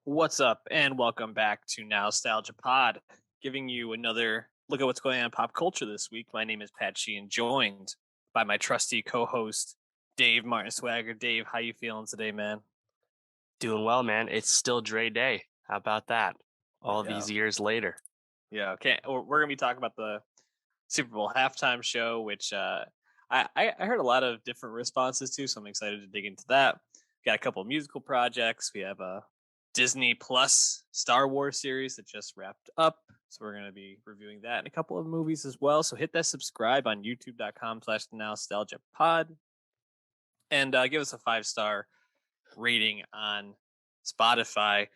What's up, and welcome back to Nowstalgia Pod, giving you another look at what's going on in pop culture this week. My name is Pat Sheehan, joined by my trusty co-host Dave Martin Swagger. Dave, how you feeling today, man? Doing well, man. It's still Dre Day. How about that? All Yeah, these years later. yeah. Okay, we're gonna be talking about the Super Bowl halftime show, which I heard a lot of different responses to, so I'm excited to dig into that. Got a couple of musical projects. We have a Disney Plus Star Wars series that just wrapped up. So we're going to be reviewing that and a couple of movies as well. So hit that subscribe on youtube.com/the nostalgia pod and give us a 5-star rating on Spotify.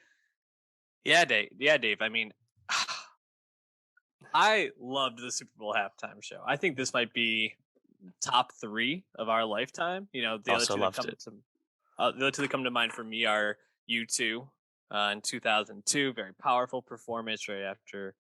Yeah, Dave. Yeah, Dave. I mean, I loved the Super Bowl halftime show. I think this might be top three of our lifetime. You know, the other Also two that loved come it. to the other two that come to mind for me are U2 in 2002, very powerful performance right after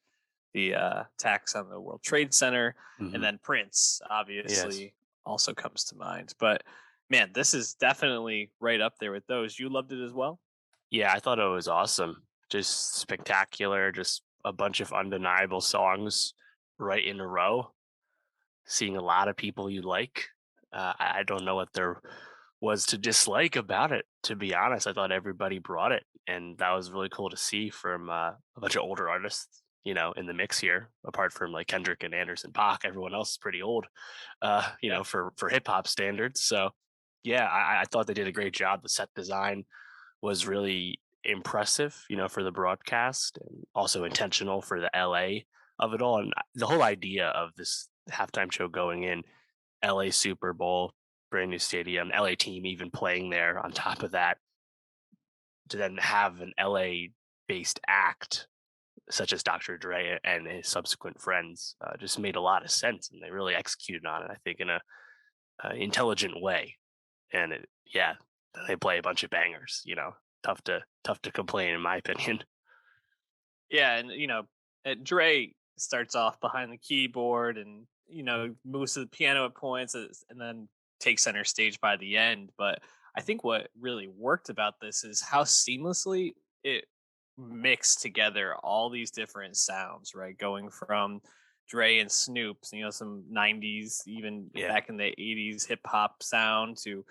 the attacks on the World Trade Center, and Hmm. then Prince Yes. obviously also comes to mind. But man, this is definitely right up there with those. You loved it as well. Yeah, I thought it was awesome. Just spectacular. Just a bunch of undeniable songs right in a row. Seeing a lot of people you like. I don't know what there was to dislike about it, to be honest. I thought everybody brought it. And that was really cool to see from a bunch of older artists, in the mix here, apart from like Kendrick and Anderson Paak. Everyone else is pretty old, Yeah. for hip hop standards. So, yeah, I thought they did a great job. The set design was really impressive, for the broadcast and also intentional for the LA of it all. And the whole idea of this halftime show going in LA Super Bowl, brand new stadium, LA team even playing there on top of that, to then have an LA based act such as Dr. Dre and his subsequent friends just made a lot of sense, and they really executed on it. I think in a intelligent way, and yeah, they play a bunch of bangers. Tough to complain in my opinion. Yeah, and Dre starts off behind the keyboard and moves to the piano at points and then takes center stage by the end. But I think what really worked about this is how seamlessly it mixed together all these different sounds, right? Going from Dre and Snoop, some '90s, even Yeah. back in the '80s hip hop sound to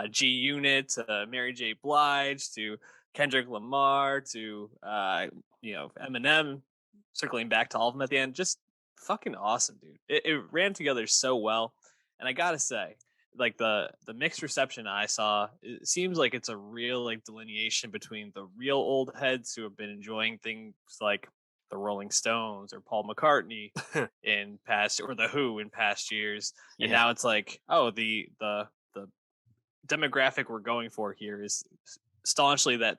G Unit, to Mary J. Blige, to Kendrick Lamar, to Eminem, circling back to all of them at the end. Just fucking awesome, dude. It ran together so well. And I gotta say, like the mixed reception I saw, it seems like it's a real like delineation between the real old heads who have been enjoying things like the Rolling Stones or Paul McCartney in past or the Who in past years. And Yeah. now it's like, oh, the demographic we're going for here is staunchly that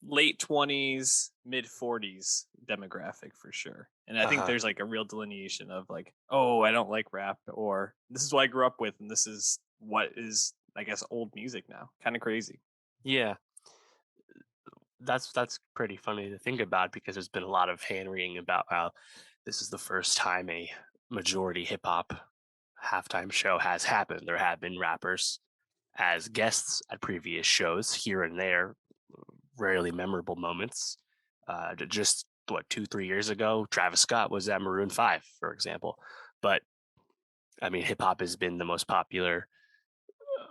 late 20s, mid 40s demographic for sure. And I think Uh-huh. there's like a real delineation of like, oh, I don't like rap, or this is what I grew up with, and this is what is, I guess, old music now. Kind of crazy. Yeah. That's pretty funny to think about because there's been a lot of hand wringing about how this is the first time a majority hip hop halftime show has happened. There have been rappers as guests at previous shows here and there, rarely memorable moments. Just what 2-3 years ago, Travis Scott was at Maroon Five, for example. But I mean, hip hop has been the most popular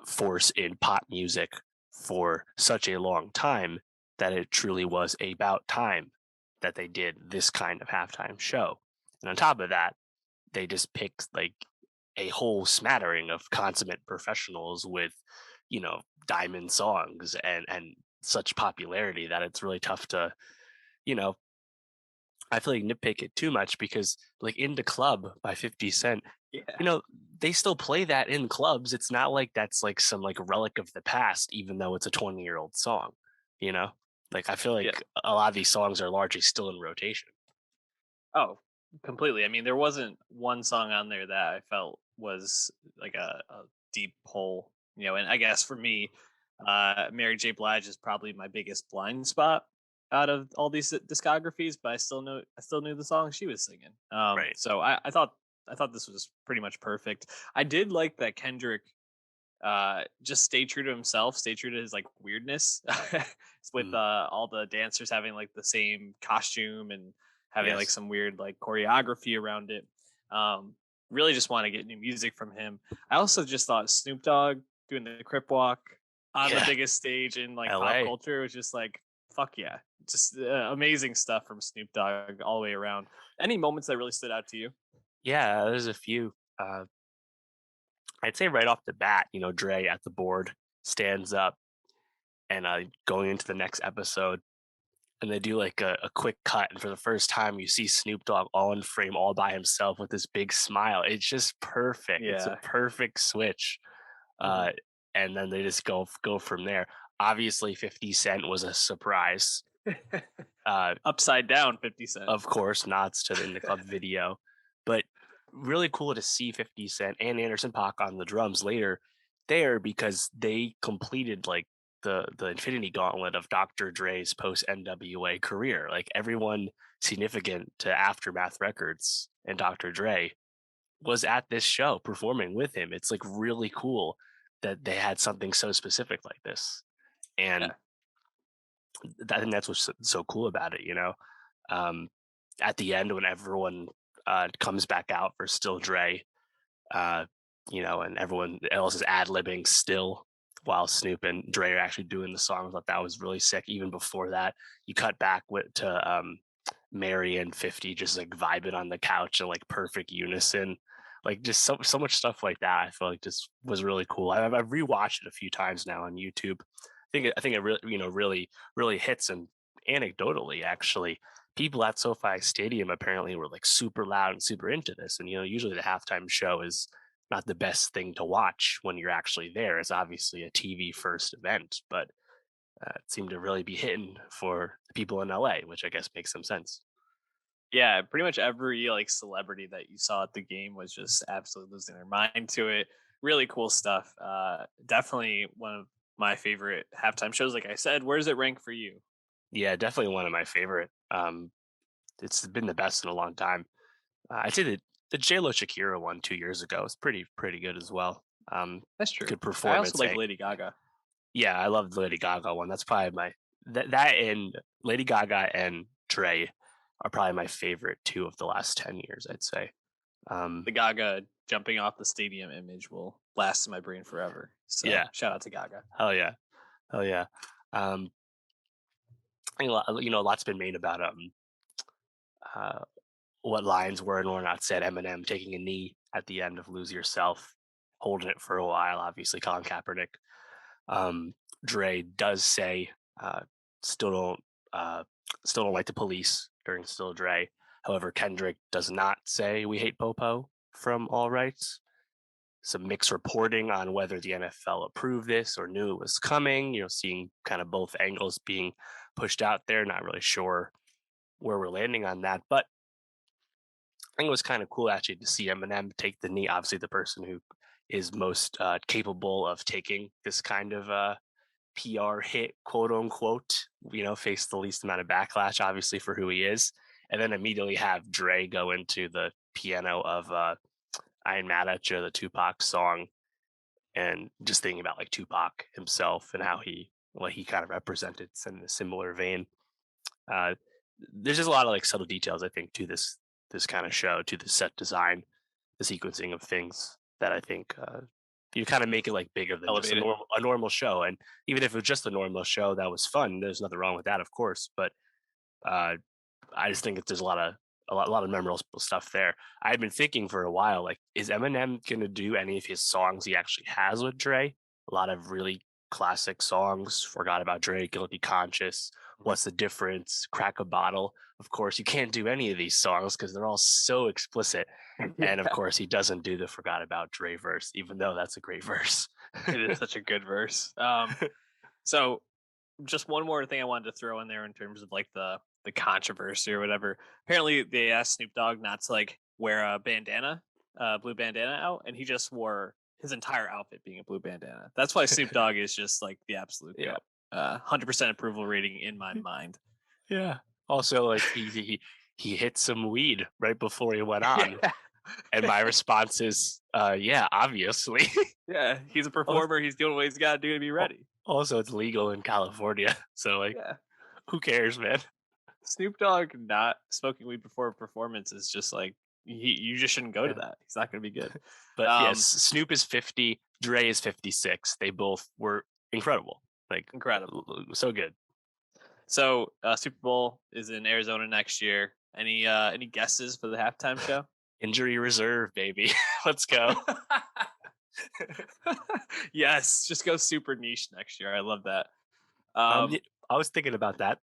force in pop music for such a long time that it truly was about time that they did this kind of halftime show. And on top of that, they just picked like a whole smattering of consummate professionals with, diamond songs and such popularity that it's really tough to, you know, I feel like nitpick it too much because like In the Club by 50 Cent, you Yeah. know, they still play that in clubs. It's not like that's like some like relic of the past, even though it's a 20-year-old song, you know? Like I feel Yeah. like a lot of these songs are largely still in rotation. Oh, completely. I mean, there wasn't one song on there that I felt was like a deep pull, and I guess for me, Mary J. Blige is probably my biggest blind spot out of all these discographies, but I still knew the song she was singing. Right. So I thought this was pretty much perfect. I did like that Kendrick just stay true to himself, stay true to his like weirdness with Mm, all the dancers having like the same costume and having like yes. some weird like choreography around it. Um, really just want to get new music from him. I also just thought Snoop Dogg doing the Crip Walk on the Yeah. biggest stage in like pop LA. culture was just like fuck yeah, just amazing stuff from Snoop Dogg all the way around. Any moments that really stood out to you? Yeah, there's a few. I'd say right off the bat, Dre at the board stands up and going into the next episode, and they do like a quick cut, and for the first time, you see Snoop Dogg all in frame, all by himself with this big smile. It's just perfect. It's a Yeah. perfect switch, Mhm. uh, and then they just go from there. Obviously, 50 Cent was a surprise. Uh, Upside down 50 Cent. of course, nods to the in the club video, but really cool to see 50 Cent and Anderson .Paak on the drums later there because they completed like the Infinity Gauntlet of Dr. Dre's post NWA career. Like everyone significant to Aftermath Records and Dr. Dre was at this show performing with him. It's like really cool that they had something so specific like this. And Yeah. I think that's what's so cool about it. Um, at the end when everyone comes back out for Still Dre, uh, and everyone else is ad libbing still while Snoop and Dre are actually doing the song. I thought that was really sick. Even before that, you cut back to Mary and 50 just like vibing on the couch in like perfect unison. Like just so much stuff like that. I feel like just was really cool. I've rewatched it a few times now on YouTube. I think it really really hits, and anecdotally actually people at SoFi Stadium apparently were like super loud and super into this. And usually the halftime show is not the best thing to watch when you're actually there. It's obviously a TV first event, but it seemed to really be hitting for the people in LA, which I guess makes some sense. Yeah, pretty much every like celebrity that you saw at the game was just absolutely losing their mind to it. Really cool stuff. Definitely one of my favorite halftime shows. Like I said, where does it rank for you? Yeah, definitely one of my favorite. It's been the best in a long time. I'd say the J Lo Shakira one 2 years ago was pretty good as well. That's true. Good I also performance. like Lady Gaga. Yeah, I love the Lady Gaga one. That's probably that and Lady Gaga and Dre are probably my favorite two of the last 10 years. I'd say. The Gaga jumping off the stadium image will last in my brain forever. So Yeah, shout out to Gaga. hell yeah, hell yeah. Um, a lot's been made about uh, what lines were and were not said. Eminem taking a knee at the end of "Lose Yourself," holding it for a while. Obviously, Colin Kaepernick. Um, Dre does say, "Still don't, uh, still don't like the police" during "Still Dre." However, Kendrick does not say "We hate Popo" from All Rights. Some mixed reporting on whether the NFL approved this or knew it was coming. Seeing kind of both angles being pushed out there. Not really sure where we're landing on that, but I think it was kind of cool actually to see Eminem take the knee. Obviously, the person who is most capable of taking this kind of PR hit, quote unquote, face the least amount of backlash, obviously, for who he is. And then immediately have Dre go into the piano of I Ain't Mad at You, the Tupac song, and just thinking about like Tupac himself and how what he kind of represented in a similar vein. Uh, there's just a lot of like subtle details I think to this kind of show, to the set design, the sequencing of things that I think you kind of make it like bigger than just Elevate it. a normal show. And even if it was just a normal show that was fun, there's nothing wrong with that, of course. But uh, I just think that there's a lot of memorable stuff there. I've been thinking for a while, like, is Eminem gonna do any of his songs he actually has with Dre? A lot of really classic songs. Forgot About Dre, Guilty Conscious, What's the Difference, Crack a Bottle. Of course, you can't do any of these songs because they're all so explicit. And of Yeah, course, he doesn't do the Forgot About Dre verse, even though that's a great verse. it is such a good verse. So just one more thing I wanted to throw in there in terms of like the controversy or whatever. Apparently, they asked Snoop Dogg not to like wear a bandana, blue bandana out, and he just wore his entire outfit being a blue bandana. That's why Snoop Dogg is just like the absolute Yeah. goat. 100% approval rating in my mind. Yeah. Also, like he hit some weed right before he went on. Yeah. And my response is, yeah, obviously. Yeah, he's a Also, performer. He's doing what he's got to do to be ready. also, it's legal in California, so like, Yeah. who cares, man? Snoop Dogg not smoking weed before a performance is just like you just shouldn't go to Yeah. that. He's not going to be good. But yes, Um, Snoop is 50, Dre is 56. They both were incredible, like Incredible. so good. So Super Bowl is in Arizona next year. Any guesses for the halftime show? Injury reserve, baby. Let's go. Yes, just go super niche next year. I love that. Y- I was thinking about that.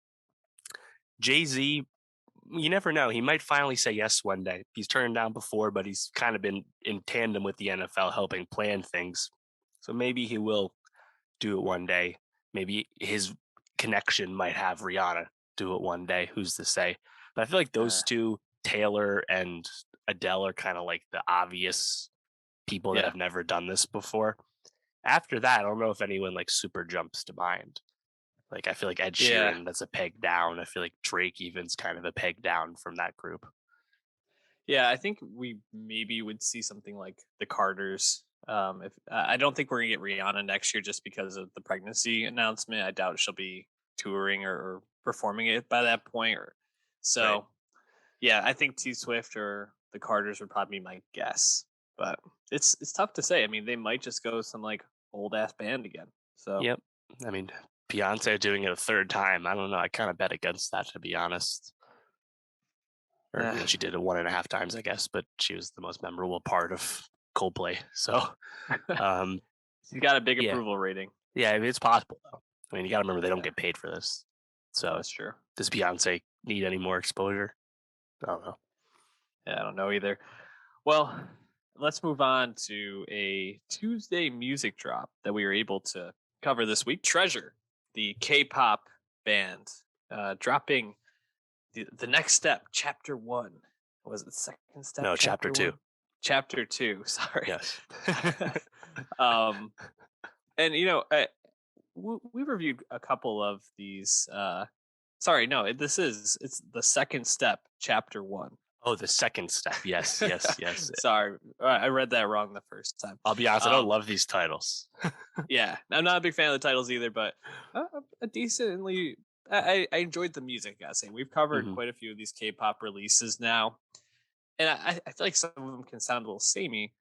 Jay-Z, you never know. He might finally say yes one day. He's turned down before, but he's kind of been in tandem with the NFL helping plan things. So maybe he will do it one day. Maybe his connection might have Rihanna do it one day. Who's to say? But I feel like Uh, those two, Taylor and Adele, are kind of like the obvious people that yeah, have never done this before. After that, I don't know if anyone like super jumps to mind. Like I feel like Ed yeah. Sheeran, that's a peg down. I feel like Drake even's kind of a peg down from that group. Yeah, I think we maybe would see something like the Carters. If I don't think we're gonna get Rihanna next year just because of the pregnancy announcement. I doubt she'll be touring or performing it by that point. Or Right. so, yeah, I think T Swift or the Carters would probably be my guess. But it's tough to say. I mean, they might just go some like old ass band again. So Yep. I mean, Beyonce doing it a third time. I don't know. I kind of bet against that, to be honest. Or eh. she did it 1.5 times, I guess, but she was the most memorable part of Coldplay. So, um, She's got a big yeah, approval rating. yeah, I mean, it's possible though. I mean, you got to remember they don't Yeah, get paid for this. no, So, that's true. does Beyonce need any more exposure? I don't know. Yeah, I don't know either. Well, let's move on to a Tuesday music drop that we were able to cover this week. Treasure, the K-pop band, dropping the next step, chapter one. Was it second step? No, chapter Chapter two. one. Chapter two. Sorry. Yes. um, and we reviewed a couple of these. Sorry, no, it's the second step, chapter one. Oh, the second step. Yes, yes, yes. Sorry, I read that wrong the first time. I'll be honest, I don't Um, love these titles. yeah, I'm not a big fan of the titles either, but a decently. I enjoyed the music. I gotta say, we've covered Hmm. quite a few of these K-pop releases now, and I feel like some of them can sound a little samey.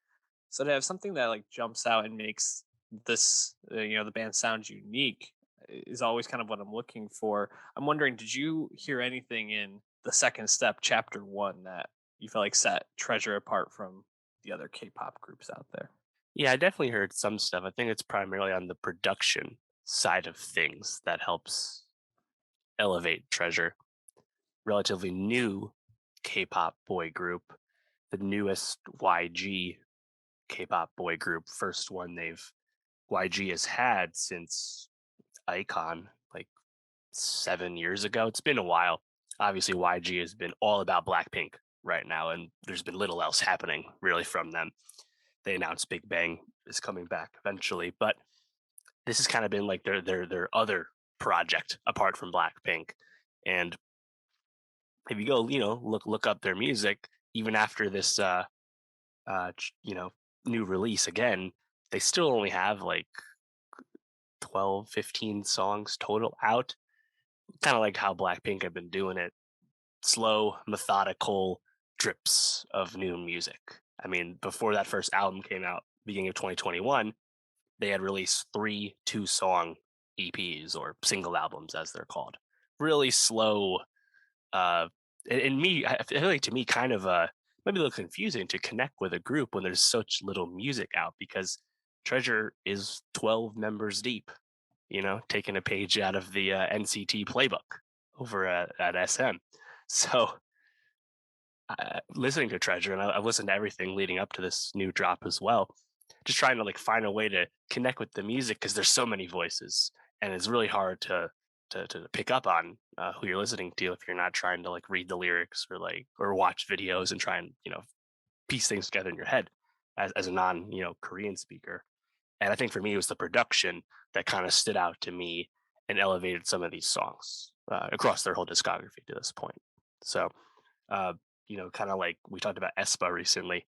So to have something that like jumps out and makes this, the band sound unique is always kind of what I'm looking for. I'm wondering, did you hear anything in the second step, chapter one, that you felt like set Treasure apart from the other K-pop groups out there? Yeah, I definitely heard some stuff. I think it's primarily on the production side of things that helps elevate Treasure. Relatively new K-pop boy group, the newest YG K-pop boy group, first one they've YG has had since Icon, like 7 years ago. It's been a while. Obviously, YG has been all about Blackpink right now, and there's been little else happening really from them. They announced Big Bang is coming back eventually, but this has kind of been like their other project apart from Blackpink. And if you go, look up their music, even after this new release again, they still only have like 12, 15 songs total out. Kind of like how Blackpink have been doing it, slow, methodical drips of new music. I mean, before that first album came out, beginning of 2021, they had released 3 2-song EPs or single albums as they're called. Really slow. And me, I feel like to me, kind of maybe a little confusing to connect with a group when there's such little music out because Treasure is 12 members deep. Taking a page out of the NCT playbook over at SM. So listening to Treasure, and I've listened to everything leading up to this new drop as well. Just trying to like find a way to connect with the music because there's so many voices, and it's really hard to pick up on who you're listening to if you're not trying to like read the lyrics or watch videos and try and piece things together in your head as a non Korean speaker. And I think for me it was the production that kind of stood out to me and elevated some of these songs across their whole discography to this point. So kind of like we talked about Espa recently.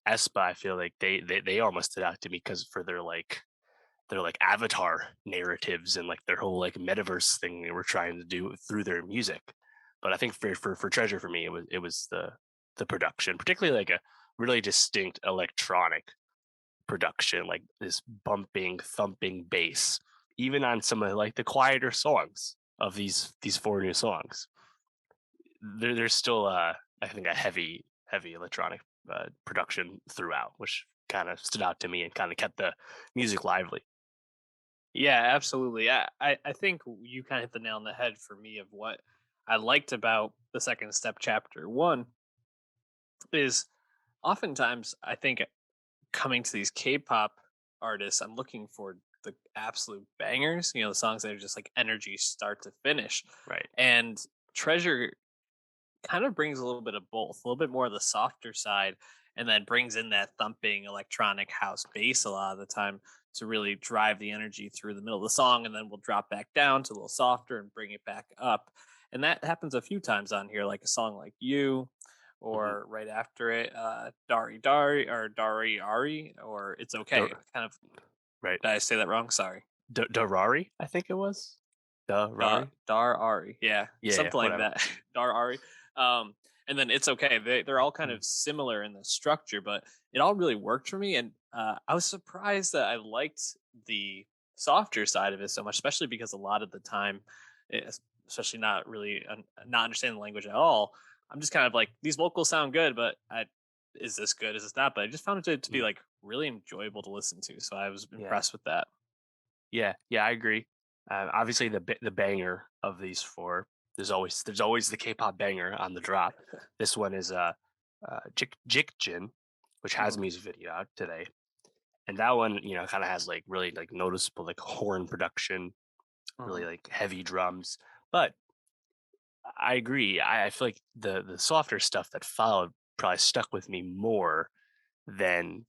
Espa, I feel like they almost stood out to me because for their like avatar narratives and like their whole like metaverse thing they were trying to do through their music. But I think for Treasure for me it was the production, particularly like a really distinct electronic production, like this bumping, thumping bass, even on some of like the quieter songs of these four new songs. There's still I think a heavy electronic production throughout, which kind of stood out to me and kind of kept the music lively. Yeah, absolutely. I think you kind of hit the nail on the head for me of what I liked about the second step chapter one is oftentimes I think coming to these K-pop artists, I'm looking for the absolute bangers, the songs that are just like energy start to finish. Right. And Treasure kind of brings a little bit of both, a little bit more of the softer side, and then brings in that thumping electronic house bass a lot of the time to really drive the energy through the middle of the song, and then we'll drop back down to a little softer and bring it back up. And that happens a few times on here, like a song like You, Hmm. or right after it, Dari Dari or Dari Ari, or It's Okay. Kind of, Right. did I say that wrong? Sorry. Darari, I think it was. Darari? Dar Ari, yeah, Yeah, something like whatever. that. Dar Ari, um, and then It's Okay. They're all kind Mm. of similar in the structure, but it all really worked for me, and I was surprised that I liked the softer side of it so much, especially because a lot of the time, especially not really not understanding the language at all, I'm just kind of like these vocals sound good, but is this good? Is this not? But I just found it to be Mhm. like really enjoyable to listen to, so I was Yeah. impressed with that. Yeah, I agree. Obviously, the banger of these four, there's always the K-pop banger on the drop. This one is Jik, which has a Mhm. music video out today, and that one kind of has like really like noticeable like horn production, really Mhm. like heavy drums. But I agree. I feel like the softer stuff that followed probably stuck with me more than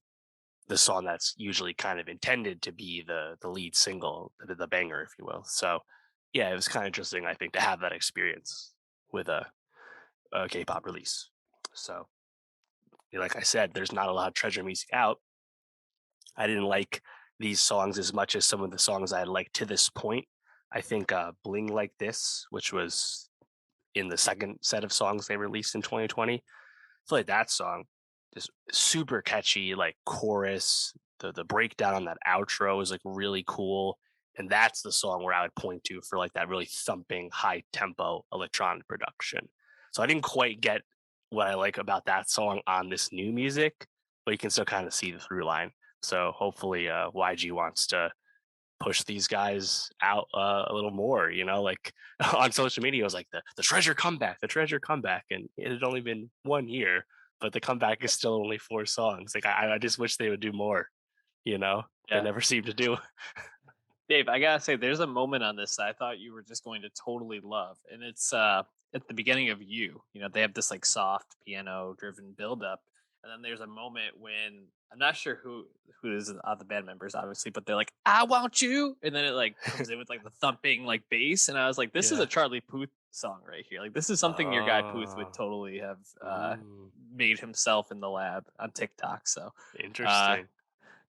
the song that's usually kind of intended to be the lead single, the banger, if you will. So yeah, it was kind of interesting, I think, to have that experience with a K-pop release. So like I said, there's not a lot of treasure music out. I didn't like these songs as much as some of the songs I had liked to this point. I think Bling Like This, which was in the second set of songs they released in 2020. I feel like that song is super catchy, like chorus. The breakdown on that outro is like really cool. And that's the song where I would point to for like that really thumping, high tempo electronic production. So I didn't quite get what I like about that song on this new music, but you can still kind of see the through line. So hopefully YG wants to push these guys out a little more, like on social media, it was like the treasure comeback. And it had only been 1 year, but the comeback is still only four songs. Like, I just wish they would do more, they Yeah. never seem to do. Dave, I gotta say, there's a moment on this that I thought you were just going to totally love, and it's at the beginning of You. They have this like soft piano-driven build-up, and then there's a moment when I'm not sure who is the band members, obviously, but they're like, "I want you," and then it like comes in with like the thumping like bass, and I was like, "This is Yeah. a Charlie Puth song right here. Like, this is something your guy Puth would Oh. totally have Ooh, made himself in the lab on TikTok." So, uh, interesting.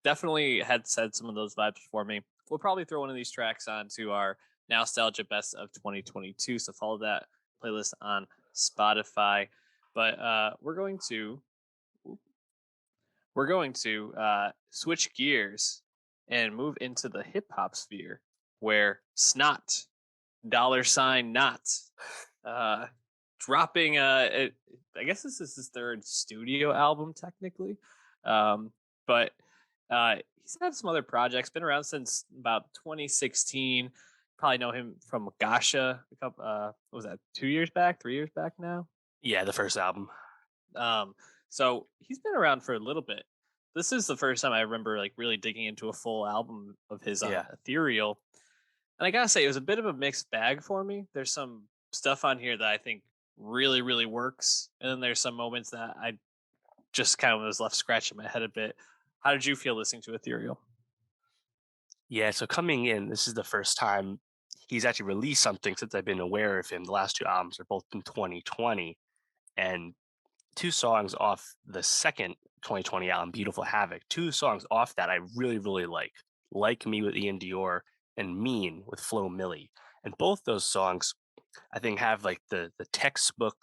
definitely had said some of those vibes for me. We'll probably throw one of these tracks onto our Nostalgia Best of 2022. So follow that playlist on Spotify. But we're going to switch gears and move into the hip hop sphere, where Snot $not uh, dropping. I guess this is his third studio album technically, but he's had some other projects. Been around since about 2016. Probably know him from Gasha. A couple, what was that? 2 years back, 3 years back now. Yeah, the first album. Um, so he's been around for a little bit. This is the first time I remember like really digging into a full album of his on Yeah. Ethereal. And I gotta say, it was a bit of a mixed bag for me. There's some stuff on here that I think really, really works. And then there's some moments that I just kind of was left scratching my head a bit. How did you feel listening to Ethereal? Yeah, so coming in, this is the first time he's actually released something since I've been aware of him. The last two albums are both in 2020. And two songs off the second 2020 album, Beautiful Havoc. Two songs off that I really, really like Me with Ian Dior and Mean with Flo Milli. And both those songs, I think, have like the textbook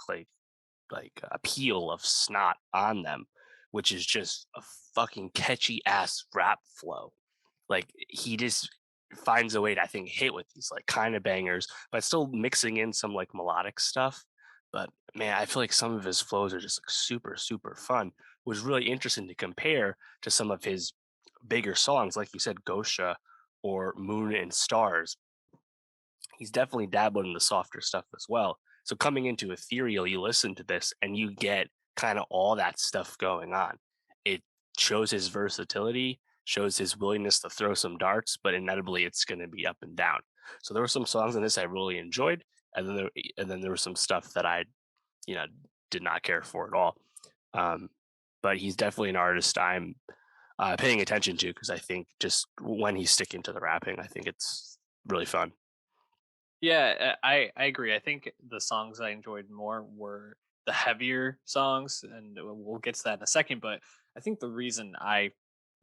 appeal of snot on them, which is just a fucking catchy ass rap flow. Like he just finds a way to, I think, hit with these like kind of bangers, but still mixing in some like melodic stuff. But man, I feel like some of his flows are just like super, super fun. It was really interesting to compare to some of his bigger songs, like you said, Gosha or Moon and Stars. He's definitely dabbled in the softer stuff as well. So coming into Ethereal, you listen to this and you get kind of all that stuff going on. It shows his versatility, shows his willingness to throw some darts, but inevitably it's going to be up and down. So there were some songs in this I really enjoyed, and then there was some stuff that I, you know, did not care for at all. Um, but he's definitely an artist I'm paying attention to because I think just when he's sticking to the rapping, I think it's really fun. Yeah, I agree. I think the songs I enjoyed more were the heavier songs, and we'll get to that in a second. But I think the reason I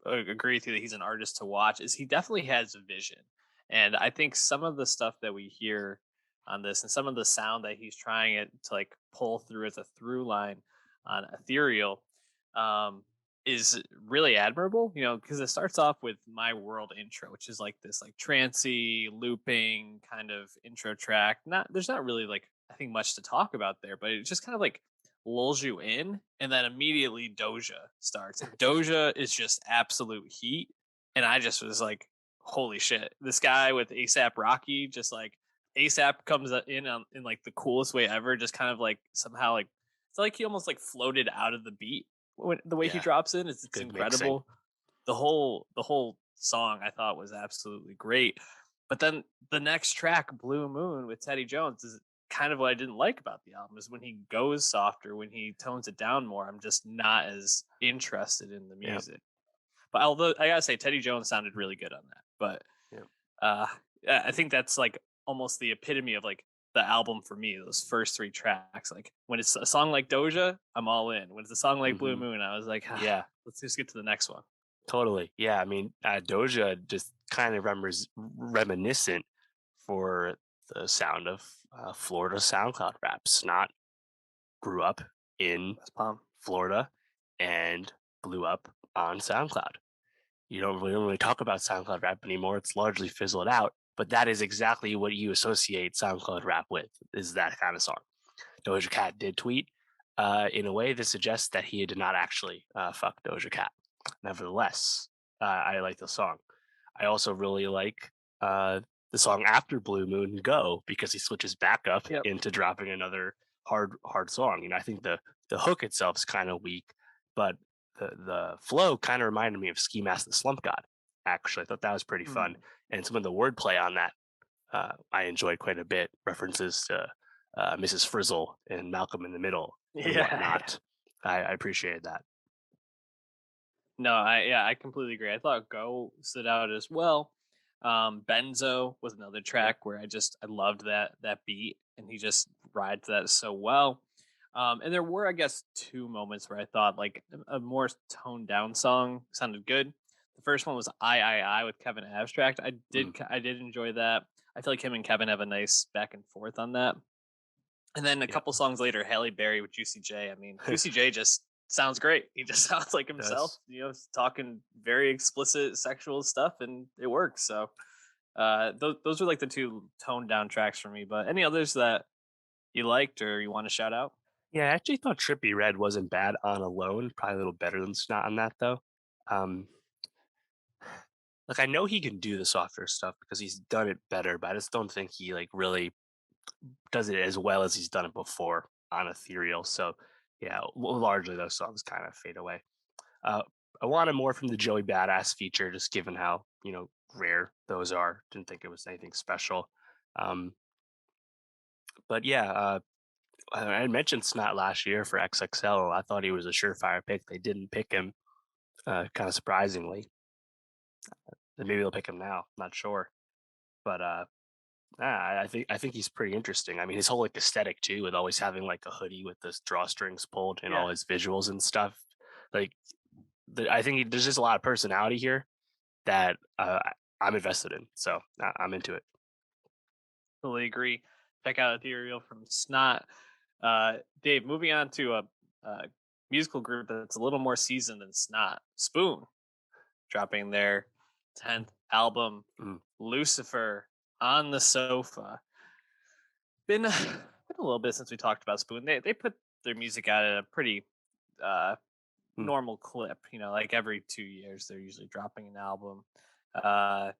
agree with you that he's an artist to watch is he definitely has a vision, and I think some of the stuff that we hear on this, and some of the sound that he's trying it to like pull through as a through line on Ethereal, um, is really admirable, you know, because it starts off with My World intro, which is like this like trancy looping kind of intro track. Not there's not really like I think much to talk about there, but it just kind of like lulls you in, and then immediately Doja starts. And Doja is just absolute heat, and I just was like, holy shit, this guy with ASAP Rocky just like ASAP comes in like the coolest way ever, just kind of like somehow like it's like he almost like floated out of the beat when the way he Yeah, drops in. It's good mixing. incredible. The whole song I thought was absolutely great. But then the next track, Blue Moon with Teddy Jones, is kind of what I didn't like about the album is when he goes softer, when he tones it down more, I'm just not as interested in the Yeah, music. But although I gotta say Teddy Jones sounded really good on that. But yeah. uh I think that's like almost the epitome of like the album for me, those first three tracks. Like when it's a song like Doja, I'm all in. When it's a song like Blue Hmm. Moon, I was like, Yeah, let's just get to the next one. totally. Yeah, I mean, Doja just kind of reminiscent for the sound of Florida SoundCloud rap. Snot grew up in West Palm. Florida and blew up on SoundCloud. We don't really talk about SoundCloud rap anymore. It's largely fizzled out, but that is exactly what you associate SoundCloud rap with, is that kind of song. Doja Cat did tweet in a way that suggests that he did not actually fuck Doja Cat. Nevertheless, I like the song. I also really like the song after Blue Moon, Go, because he switches back up Yep. into dropping another hard song. I think the hook itself is kind of weak, but the flow kind of reminded me of Ski Mask the Slump God. Actually, I thought that was pretty fun, Mm. and some of the wordplay on that I enjoyed quite a bit. References to Mrs. Frizzle and Malcolm in the Middle and Yeah. whatnot. I appreciated that. No, I completely agree. I thought Go stood out as well. Benzo was another Yep. track where I loved that beat, and he just rides that so well. And there were, I guess, two moments where I thought like a more toned down song sounded good. The first one was I with Kevin Abstract. Mm, I did enjoy that. I feel like him and Kevin have a nice back and forth on that. And then a yep. couple songs later, Halle Berry with Juicy J. I mean, Juicy J just sounds great. He just sounds like himself, Does. you know, talking very explicit sexual stuff, and it works. So those are like the two toned down tracks for me. But any others that you liked or you want to shout out? Yeah, I actually thought Trippy Red wasn't bad on alone. Probably a little better than Snot on that though. Um, like I know he can do the softer stuff because he's done it better, but I just don't think he like really does it as well as he's done it before on Ethereal. So yeah, largely those songs kind of fade away. Uh, I wanted more from the Joey Badass feature, just given how rare those are. Didn't think it was anything special. Um, but yeah, I had mentioned Snot last year for XXL. I thought he was a surefire pick. They didn't pick him, kind of surprisingly. And maybe they'll pick him now. Not sure, but I think he's pretty interesting. I mean, his whole like aesthetic too, with always having like a hoodie with the drawstrings pulled and Yeah, all his visuals and stuff. Like, I think there's just a lot of personality here that I'm invested in. So I'm into it. totally agree. Check out Ethereal from Snot. Dave, moving on to a musical group that's a little more seasoned than Snot. Spoon dropping their 10th album, Mm, Lucifer, on the Sofa. Been a little bit since we talked about Spoon. They put their music out at a pretty uh, mm. normal clip. You know, like every 2 years they're usually dropping an album. Uh,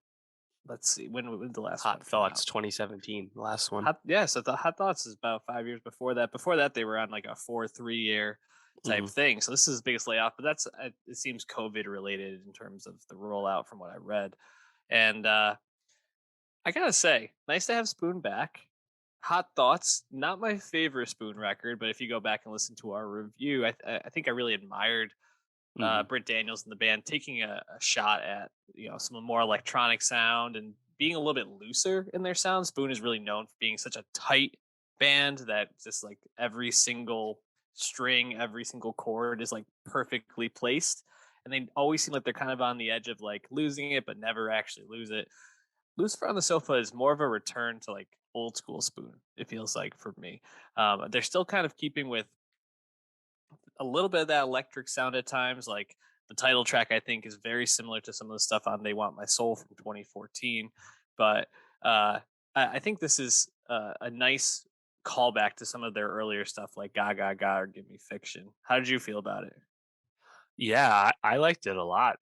let's see, when did the last one Hot come Thoughts out? 2017, the last one. So the Hot Thoughts is about 5 years before that. Before that, they were on like a 4 3 year type Hmm. thing. So this is his biggest layoff, but that's it seems COVID related in terms of the rollout from what I read. And I gotta say, nice to have Spoon back. Hot Thoughts, not my favorite Spoon record, but if you go back and listen to our review, I think I really admired Hmm. Britt Daniels and the band taking a shot at some more electronic sound and being a little bit looser in their sound. Spoon is really known for being such a tight band that just like every single string, every single chord is like perfectly placed, and they always seem like they're kind of on the edge of like losing it, but never actually lose it. Lucifer on the Sofa is more of a return to like old school Spoon. It feels like for me, they're still kind of keeping with a little bit of that electric sound at times. Like the title track, I think, is very similar to some of the stuff on "They Want My Soul" from 2014. But I think this is a nice callback to some of their earlier stuff, like "Ga Ga Ga" or "Give Me Fiction." How did you feel about it? Yeah, I liked it a lot.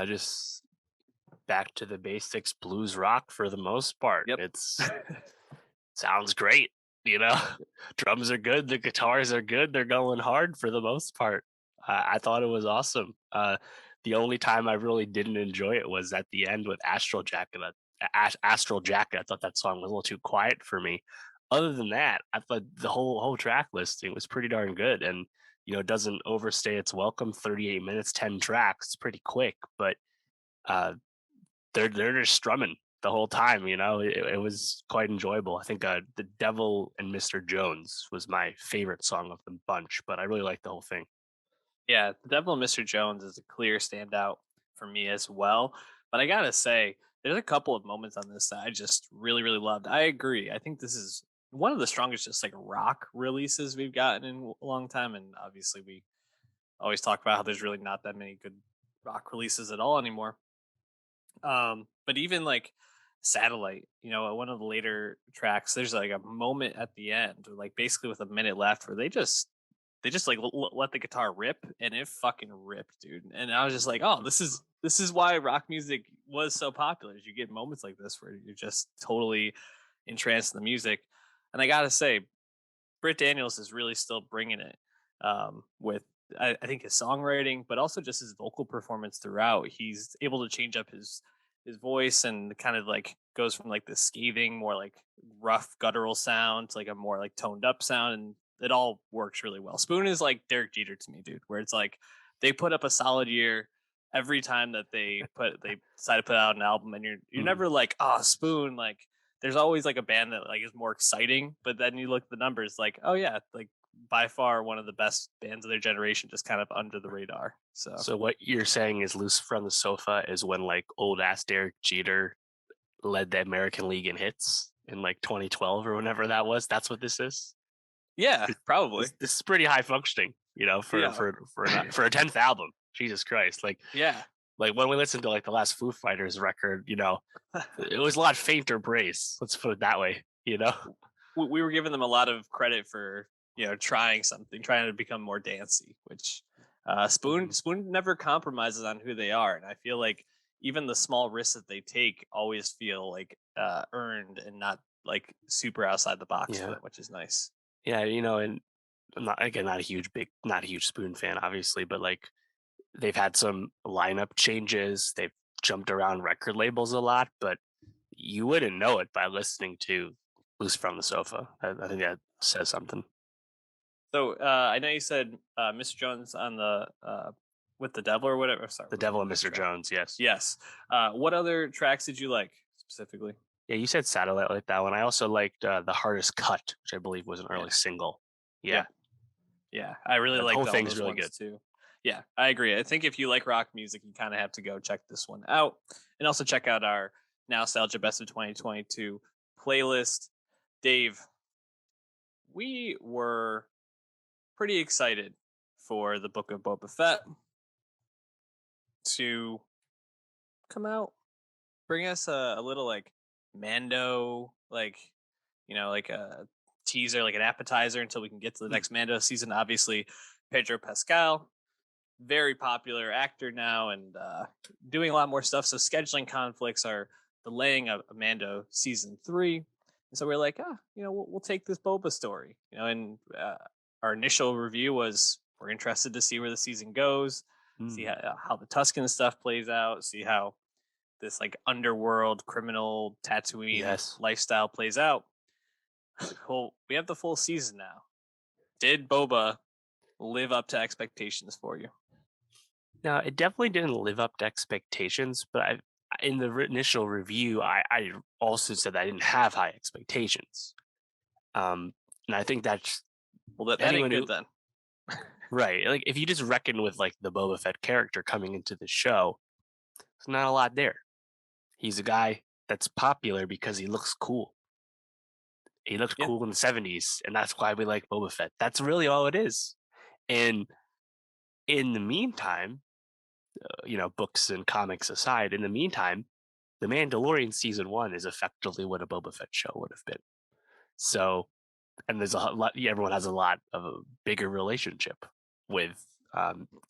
Just back to the basics, blues rock for the most part. Yep. It's sounds great, you know. Drums are good, the guitars are good. They're going hard for the most part. I thought it was awesome. The only time I really didn't enjoy it was at the end with Astral Jacket. Astral Jacket. I thought that song was a little too quiet for me. Other than that, I thought the whole track listing was pretty darn good, and it doesn't overstay its welcome. 38 minutes, 10 tracks. It's pretty quick, but uh, they're just strumming the whole time. It was quite enjoyable. I think The Devil and Mr. Jones was my favorite song of the bunch, but I really liked the whole thing. Yeah, The Devil and Mr. Jones is a clear standout for me as well. But I gotta say, there's a couple of moments on this that I just really, really loved. I agree. I think this is one of the strongest just like rock releases we've gotten in a long time. And obviously we always talk about how there's really not that many good rock releases at all anymore. But even like Satellite, one of the later tracks, there's like a moment at the end, like basically with a minute left, where they just like let the guitar rip, and it fucking ripped, dude. And I was just like, oh, this is why rock music was so popular. Is you get moments like this where you're just totally entranced in the music. And I gotta say, Britt Daniels is really still bringing it with I think his songwriting, but also just his vocal performance throughout. He's able to change up his voice and kind of like goes from like the scathing, more like rough guttural sound to like a more like toned up sound, and it all works really well. Spoon is like Derek Jeter to me, dude, where it's like they put up a solid year every time that they decide to put out an album, and you're Mhm. never like, oh, Spoon, like there's always like a band that like is more exciting, but then you look at the numbers, like, oh yeah, like by far one of the best bands of their generation, just kind of under the radar. So So what you're saying is Lucifer on the Sofa is when like old ass Derek Jeter led the American League in hits in like 2012 or whenever that was. That's what this is. yeah, This probably. this is pretty high functioning, for Yeah. for a 10th album. Jesus Christ! Yeah. Like when we listened to like the last Foo Fighters record, it was a lot fainter praise. Let's put it that way. We were giving them a lot of credit for trying something, trying to become more dancey, which Spoon Mhm. Spoon never compromises on who they are, and I feel like even the small risks that they take always feel like earned and not like super outside the box for Yeah, them, which is nice. yeah. And I'm not again not a huge Spoon fan, obviously, but like they've had some lineup changes. They've jumped around record labels a lot, but you wouldn't know it by listening to "Loose from the Sofa." I think that says something. So I know you said Mr. Jones on the with the devil or whatever. Sorry, The was the Devil name and of that Mr. track? Jones, yes. Yes. What other tracks did you like specifically? Yeah, you said Satellite like that one. I also liked The Hardest Cut, which I believe was an Yeah. early single. Yeah, Yep. Yeah. I really that whole liked all thing's those really ones good. too. Yeah, I agree. I think if you like rock music, you kind of have to go check this one out. And also check out our Nostalgia Best of 2022 playlist. Dave, we were pretty excited for the Book of Boba Fett to come out, bring us a little like Mando, like like a teaser, like an appetizer until we can get to the Hmm. next Mando season. Obviously, Pedro Pascal, very popular actor now, and doing a lot more stuff. So scheduling conflicts are delaying a Mando season 3. And so we're like, we'll take this Boba story, and our initial review was we're interested to see where the season goes, see Hmm. how the Tuscan stuff plays out, see how this like underworld criminal Tatooine Yes. lifestyle plays out. Well, we have the full season now. Did Boba live up to expectations for you? Now, it definitely didn't live up to expectations, but in the initial review, I also said that I didn't have high expectations. And I think that's Well, that ain't anyone good who, then. right, like if you just reckon with like the Boba Fett character coming into the show, there's not a lot there. He's a guy that's popular because he looks cool. He looked Yeah, cool in the 70s, and that's why we like Boba Fett. That's really all it is. And in the meantime, books and comics aside, in the meantime, The Mandalorian season 1 is effectively what a Boba Fett show would have been. So, and there's a lot, yeah, everyone has a lot of a bigger relationship with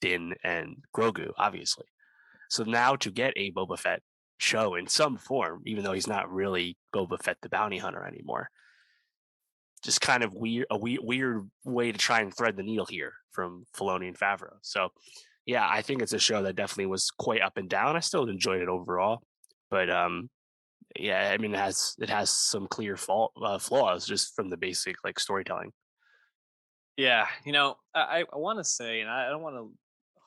Din and Grogu, obviously. So now to get a Boba Fett show in some form, even though he's not really Boba Fett the bounty hunter anymore, just kind of weird way to try and thread the needle here from Filoni and Favreau. So, yeah, I think it's a show that definitely was quite up and down. I still enjoyed it overall, but yeah, I mean, it has some clear flaws just from the basic like storytelling. yeah. I want to say, and I don't want to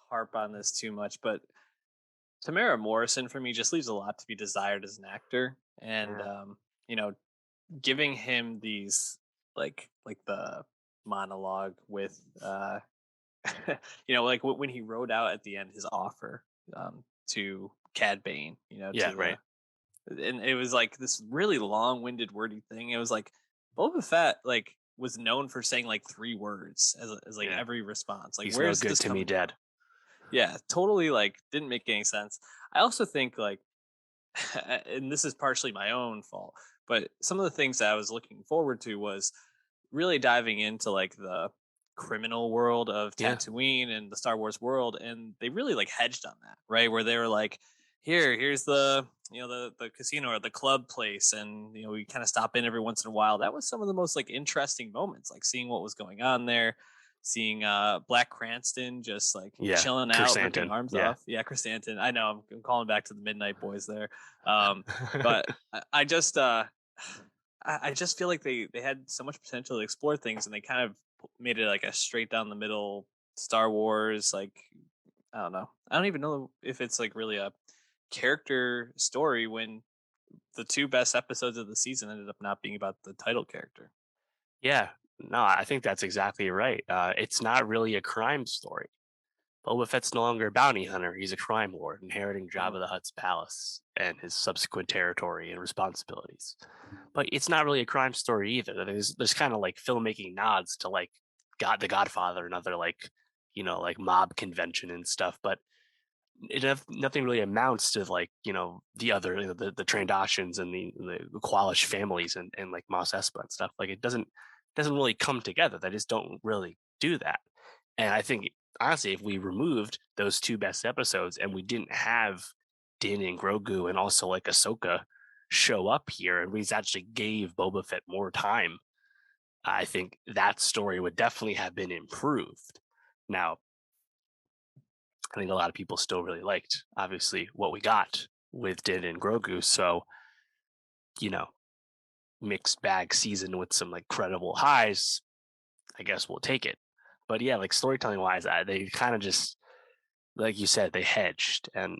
harp on this too much, but Tamara Morrison for me just leaves a lot to be desired as an actor, and Yeah. you know, giving him these like the monologue with like when he wrote out at the end his offer to Cad Bane, Yeah, to right. and it was like this really long-winded wordy thing. It was like Boba Fett like was known for saying like 3 words as like Yeah, every response. Like he's where no is good this to me, coming from? Dad. Yeah, totally like didn't make any sense. I also think like and this is partially my own fault, but some of the things that I was looking forward to was really diving into like the criminal world of Yeah, Tatooine and the Star Wars world, and they really like hedged on that, right? Where they were like, here's the the casino or the club place, and we kind of stop in every once in a while. That was some of the most like interesting moments, like seeing what was going on there, seeing Black Cranston just like yeah, chilling out, ripping Chrysanthemum. arms Yeah. off. Yeah, Chrysanthemum. I know I'm calling back to the Midnight Boys there, but I just I just feel like they had so much potential to explore things, and they kind of made it like a straight down the middle Star Wars. Like I don't know. I don't even know if it's like really a character story when the 2 best episodes of the season ended up not being about the title character. Yeah, no, I think that's exactly right. It's not really a crime story. Boba Fett's no longer a bounty hunter. He's a crime lord, inheriting Mm. Jabba the Hutt's palace and his subsequent territory and responsibilities. But it's not really a crime story either. There's kind of like filmmaking nods to like the Godfather and other like like mob convention and stuff. But nothing really amounts to like the other the Trandashans and the Qualish families and like Mos Espa and stuff. Like it doesn't really come together. They just don't really do that. And I think honestly, if we removed those 2 best episodes and we didn't have Din and Grogu and also like Ahsoka show up here, and we actually gave Boba Fett more time, I think that story would definitely have been improved. Now, I think a lot of people still really liked, obviously, what we got with Din and Grogu. So, you know, mixed bag season with some like credible highs, I guess we'll take it. But yeah, like storytelling wise, they kind of just, like you said, they hedged. And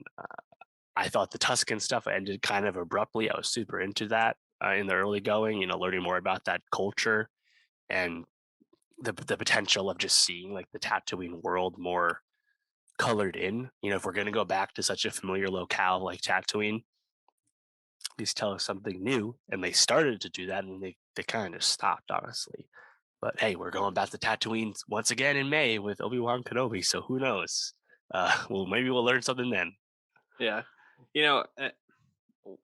I thought the Tuscan stuff ended kind of abruptly. I was super into that in the early going, learning more about that culture and the potential of just seeing like the Tatooine world more colored in. If we're gonna go back to such a familiar locale like Tatooine, please tell us something new. And they started to do that, and they kind of stopped, honestly. But hey, we're going back to Tatooine once again in May with Obi-Wan Kenobi, so who knows? Well, maybe we'll learn something then. Yeah.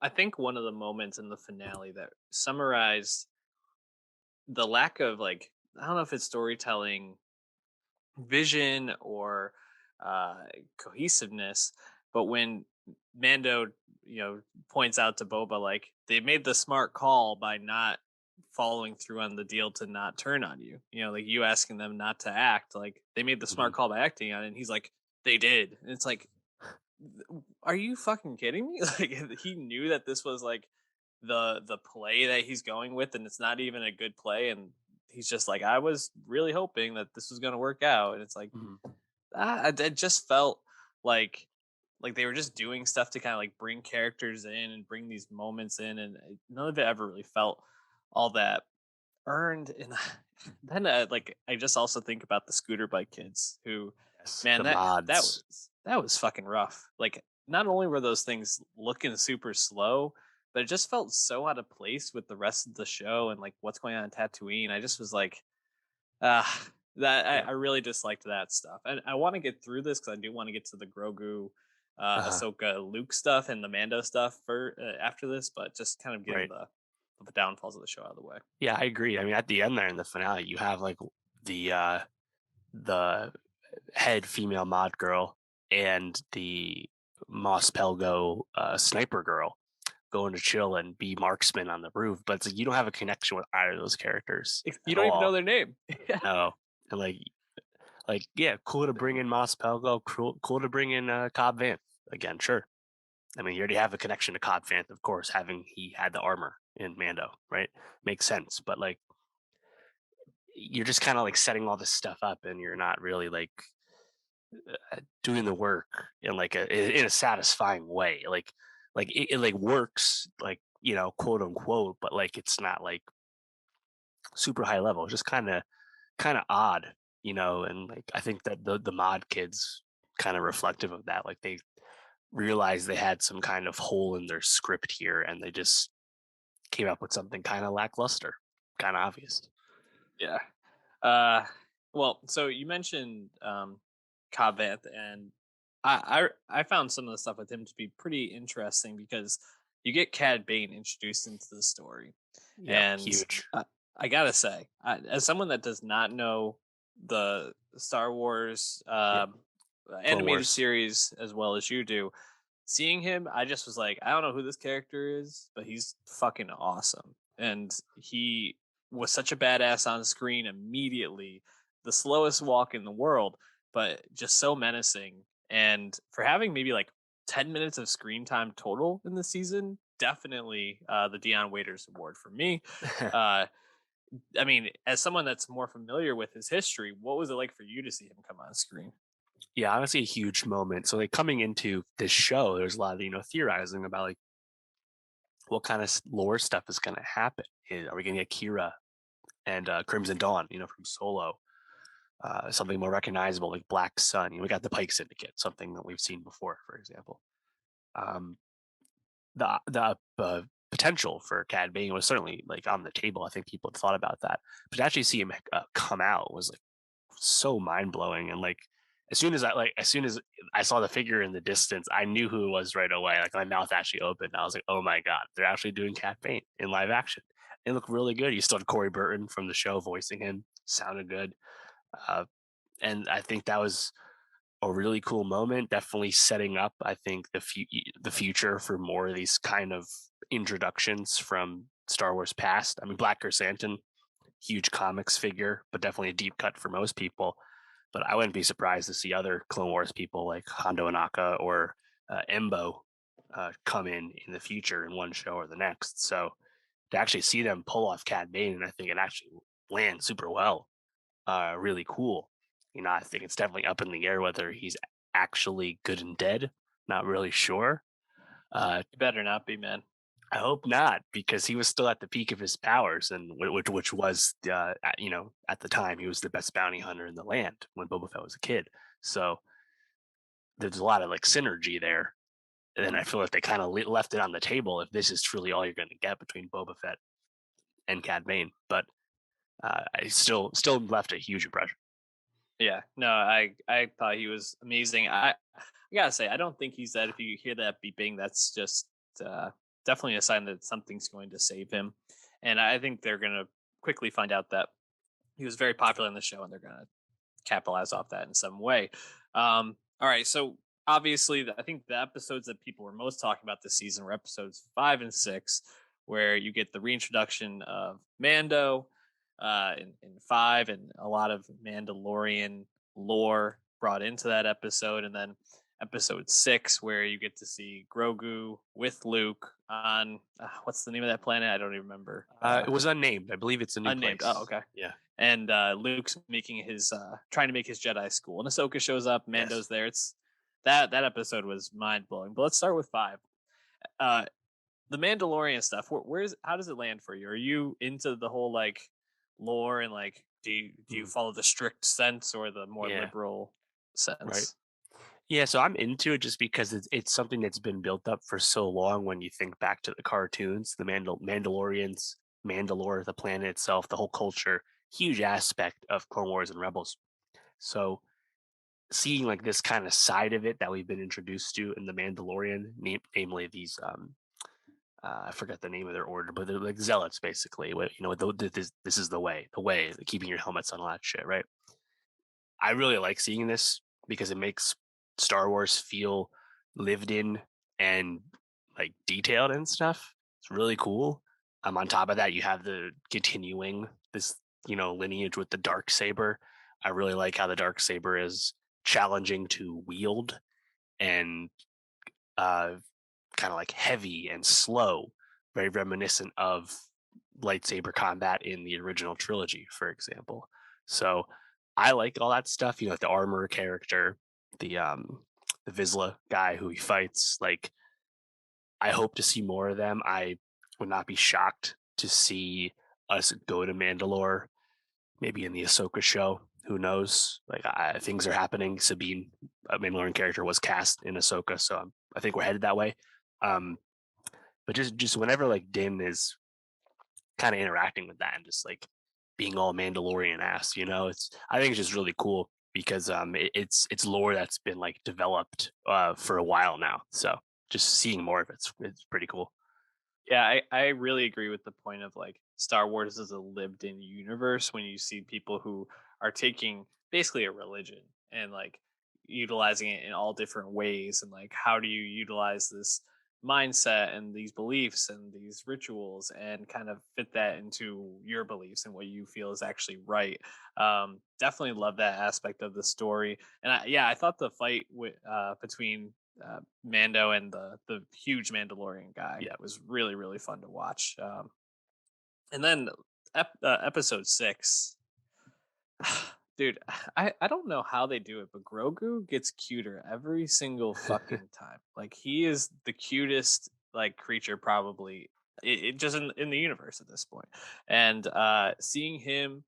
I think one of the moments in the finale that summarized the lack of, like, I don't know if it's storytelling vision or uh cohesiveness, but when Mando, points out to Boba, like, they made the smart call by not following through on the deal to not turn on you, like you asking them not to act, like they made the smart Mhm. call by acting on it, and he's like, they did. And it's like, are you fucking kidding me? Like, he knew that this was like the play that he's going with, and it's not even a good play, and he's just like, I was really hoping that this was going to work out. And it's like, Mhm. it just felt like they were just doing stuff to kind of like bring characters in and bring these moments in, and none of it ever really felt all that earned. And then like, I just also think about the scooter bike kids who, Yes, man, the that mods. was fucking rough. Like, not only were those things looking super slow, but it just felt so out of place with the rest of the show and like what's going on in Tatooine. I just was like, that Yeah. I really disliked that stuff. And I want to get through this because I do want to get to the Grogu, Uh-huh. Ahsoka, Luke stuff and the Mando stuff for after this, but just kind of getting Right. the downfalls of the show out of the way. Yeah, I agree. I mean, at the end there in the finale, you have like the head female mod girl and the Moss Pelgo sniper girl going to chill and be marksman on the roof, but it's like you don't have a connection with either of those characters You at don't even know all. their name. Yeah. No, and like yeah, cool to bring in Moss Pelgo, cool to bring in Cobb Vanth again, sure. I mean, you already have a connection to Cobb Vanth, of course, having he had the armor in Mando, right? Makes sense, but like you're just kind of like setting all this stuff up, and you're not really like doing the work in like in a satisfying way. Like it like works, like quote unquote, but like it's not like super high level. It's just kind of odd, and like I think that the mod kids kind of reflective of that. Like they realized they had some kind of hole in their script here, and they just came up with something kind of lackluster, kind of obvious. Yeah. Uh, well, so you mentioned Cobb Vanth, and I found some of the stuff with him to be pretty interesting because you get Cad Bane introduced into the story, Yep, and huge. I gotta say, as someone that does not know the Star Wars Yep, Clone animated Wars. series as well as you do, seeing him, I just was like, I don't know who this character is, but he's fucking awesome. And he was such a badass on screen immediately. The slowest walk in the world, but just so menacing. And for having maybe like 10 minutes of screen time total in the season, definitely the Dion Waiters Award for me. Uh, I mean, as someone that's more familiar with his history, what was it like for you to see him come on screen? Yeah, honestly, a huge moment. So like coming into this show, there's a lot of theorizing about like what kind of lore stuff is going to happen. Are we going to get Kira and Crimson Dawn, from Solo? Something more recognizable like Black Sun. We got the Pike Syndicate, something that we've seen before, for example. Um, the potential for Cad Bane was certainly like on the table. I think people had thought about that, but to actually see him come out was like so mind blowing. And like as soon as I saw the figure in the distance, I knew who it was right away. Like my mouth actually opened. I was like, oh my god, they're actually doing Cad Bane in live action. It looked really good. You still had Corey Burton from the show voicing him. Sounded good. Uh, and I think that was a really cool moment. Definitely setting up, I think, the future for more of these kind of introductions from Star Wars past. I mean, Black Chrysanthemum, huge comics figure, but definitely a deep cut for most people. But I wouldn't be surprised to see other Clone Wars people like Hondo Anaka or Embo come in the future in one show or the next. So to actually see them pull off Cad Bane, and I think it actually lands super well, really cool. I think it's definitely up in the air whether he's actually good and dead. Not really sure, You better not be, man. I hope not, because he was still at the peak of his powers, and which was, at the time he was the best bounty hunter in the land when Boba Fett was a kid. So there's a lot of like synergy there, and then I feel like they kind of left it on the table if this is truly all you're going to get between Boba Fett and Cad Bane. But I still left a huge impression. Yeah, no, I thought he was amazing. I gotta say, I don't think he's dead. If you hear that beeping, that's just uh, definitely a sign that something's going to save him. And I think they're gonna quickly find out that he was very popular in the show, and they're gonna capitalize off that in some way. All right, so obviously, I think the episodes that people were most talking about this season were episodes 5 and 6, where you get the reintroduction of Mando in 5, and a lot of Mandalorian lore brought into that episode, and then episode 6, where you get to see Grogu with Luke on what's the name of that planet? I don't even remember. It was unnamed. I believe it's a new Unnamed. place. Oh, okay. Yeah. And Luke's making his trying to make his Jedi school, and Ahsoka shows up. Mando's Yes. there. It's that episode was mind blowing. But let's start with 5. Uh, the Mandalorian stuff. Where's how does it land for you? Are you into the whole like lore, and like do you Mm, follow the strict sense or the more yeah. liberal Right. sense? Yeah, so I'm into it just because it's something that's been built up for so long. When you think back to the cartoons, the Mandalorians, Mandalore, the planet itself, the whole culture, huge aspect of Clone Wars and Rebels. So seeing like this kind of side of it that we've been introduced to in the Mandalorian, namely these I forget the name of their order, but they're like zealots basically. This is the way, keeping your helmets on, all that shit, right? I really like seeing this because it makes Star Wars feel lived in and like detailed and stuff. It's really cool. On top of that, you have the continuing this, lineage with the dark saber. I really like how the dark saber is challenging to wield and uh, kind of like heavy and slow, very reminiscent of lightsaber combat in the original trilogy, for example. So I like all that stuff, like the armor character, the Vizsla guy who he fights. Like, I hope to see more of them. I would not be shocked to see us go to Mandalore, maybe in the Ahsoka show. Who knows? Like, things are happening. Sabine, a Mandalorian character, was cast in Ahsoka, so I think we're headed that way. Um, but just whenever like Din is kind of interacting with that and just like being all Mandalorian ass, I think it's just really cool because it's lore that's been like developed for a while now. So just seeing more of it's pretty cool. Yeah, I really agree with the point of like Star Wars as a lived in universe when you see people who are taking basically a religion and like utilizing it in all different ways, and like how do you utilize this mindset and these beliefs and these rituals and kind of fit that into your beliefs and what you feel is actually right. Definitely love that aspect of the story. And yeah, I thought the fight between Mando and the huge Mandalorian guy Yeah. was really fun to watch. And then episode 6, dude, I don't know how they do it, but Grogu gets cuter every single fucking time. Like he is the cutest like creature probably just in the universe at this point. And seeing him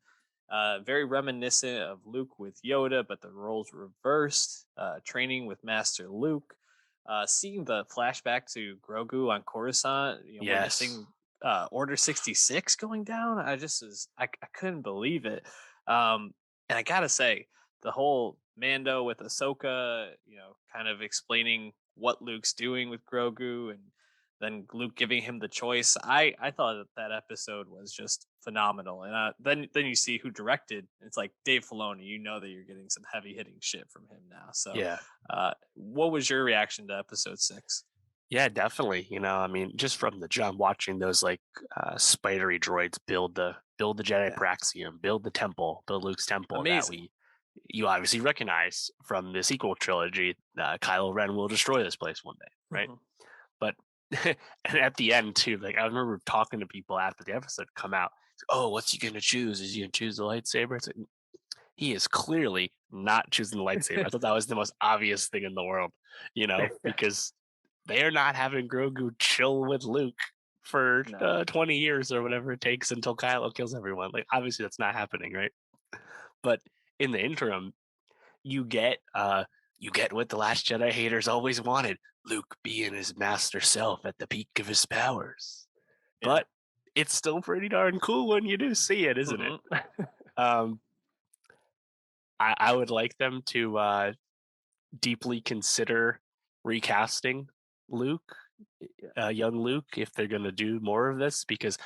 very reminiscent of Luke with Yoda, but the roles reversed. Training with Master Luke, seeing the flashback to Grogu on Coruscant, Yes. witnessing Order 66 going down. I couldn't believe it. Um, and I gotta say, the whole Mando with Ahsoka, kind of explaining what Luke's doing with Grogu, and then Luke giving him the choice. I thought that episode was just phenomenal. And then you see who directed. It's like Dave Filoni. You know that you're getting some heavy hitting shit from him now. So, Yeah. what was your reaction to episode 6? Yeah, definitely. I mean, just from the jump, watching those like spidery droids build the Jedi Yeah, Praxium, build the temple, build Luke's temple that amazing. you obviously recognize from the sequel trilogy. Kylo Ren will destroy this place one day, right? Mhm. But and at the end too, like I remember talking to people after the episode come out. Oh, what's he gonna choose? Is he gonna choose the lightsaber? It's like, he is clearly not choosing the lightsaber. I thought that was the most obvious thing in the world, because they are not having Grogu chill with Luke for No. 20 years or whatever it takes until Kylo kills everyone. Like, obviously, that's not happening, right? But in the interim, you get what the Last Jedi haters always wanted: Luke being his master self at the peak of his powers. Yeah. But it's still pretty darn cool when you do see it, isn't it? Hmm. Um, I would like them to deeply consider recasting Luke, young Luke, if they're going to do more of this, because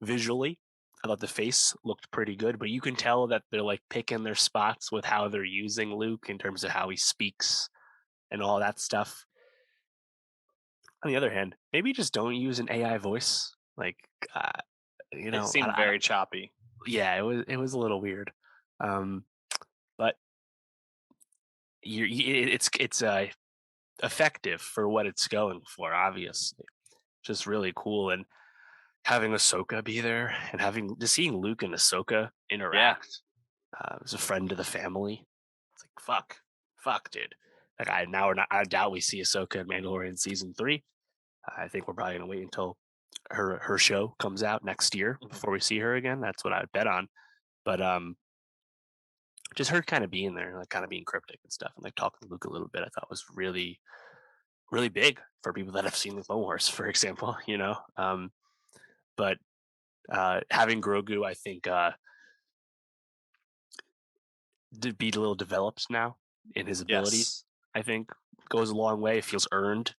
visually, I thought the face looked pretty good, but you can tell that they're like picking their spots with how they're using Luke in terms of how he speaks and all that stuff. On the other hand, maybe just don't use an AI voice. Like, uh, It seemed very choppy. yeah, it was a little weird. Um, but it's effective for what it's going for. Obviously, just really cool, and having Ahsoka be there, and just seeing Luke and Ahsoka Yeah. interact as a friend to the family. It's like fuck, dude. Like I doubt we see Ahsoka in Mandalorian season 3. I think we're probably gonna wait until her show comes out next year Mhm. before we see her again. That's what I would bet on. But just her kind of being there, like kind of being cryptic and stuff, and like talking to Luke a little bit, I thought was really really big for people that have seen the Clone Wars, for example. But having Grogu, I think, to be a little developed now in his abilities, Yes. I think goes a long way. It feels earned.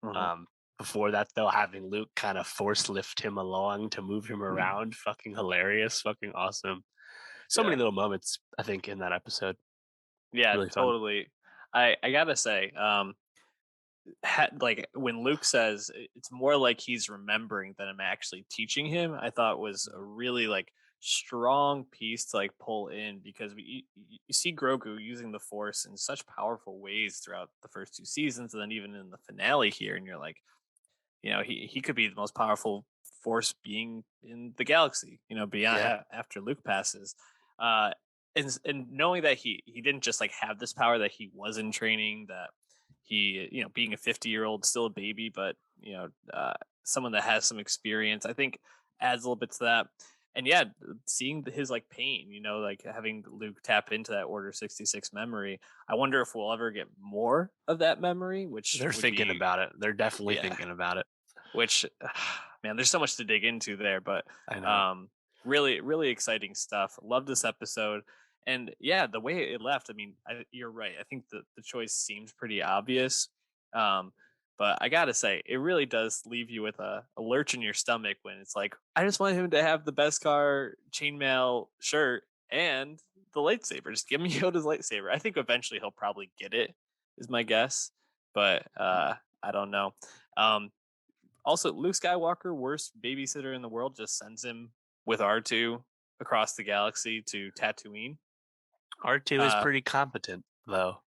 Hmm. Um, Before that, though, having Luke kind of force lift him along to move him around, fucking hilarious, fucking awesome. So many Yeah. little moments, I think, in that episode. Yeah, Really fun. totally. I gotta say, like when Luke says it's more like he's remembering than I'm actually teaching him, I thought was a really like strong piece to like pull in, because you see Grogu using the Force in such powerful ways throughout the first 2 seasons, and then even in the finale here, and you're like, he could be the most powerful Force being in the galaxy, beyond Yeah. after Luke passes. Uh, and knowing that he didn't just like have this power, that he was in training, that he, being a 50-year-old, still a baby, but someone that has some experience, I think adds a little bit to that. And yeah, seeing his like pain, like having Luke tap into that Order 66 memory, I wonder if we'll ever get more of that memory, which They're would thinking be, about it. They're definitely yeah, thinking about it. which man, there's so much to dig into there, but I know. um really really exciting stuff. Love this episode. And yeah, the way it left, I mean, you're right. I think the choice seems pretty obvious. um but I gotta say, it really does leave you with a lurch in your stomach when it's like, I just want him to have the Beskar chainmail shirt and the lightsaber. Just give me Yoda's lightsaber. I think eventually he'll probably get it, is my guess, but I don't know. um Also, Luke Skywalker, worst babysitter in the world, just sends him with R2 across the galaxy to Tatooine. R2 is Uh, pretty competent, though,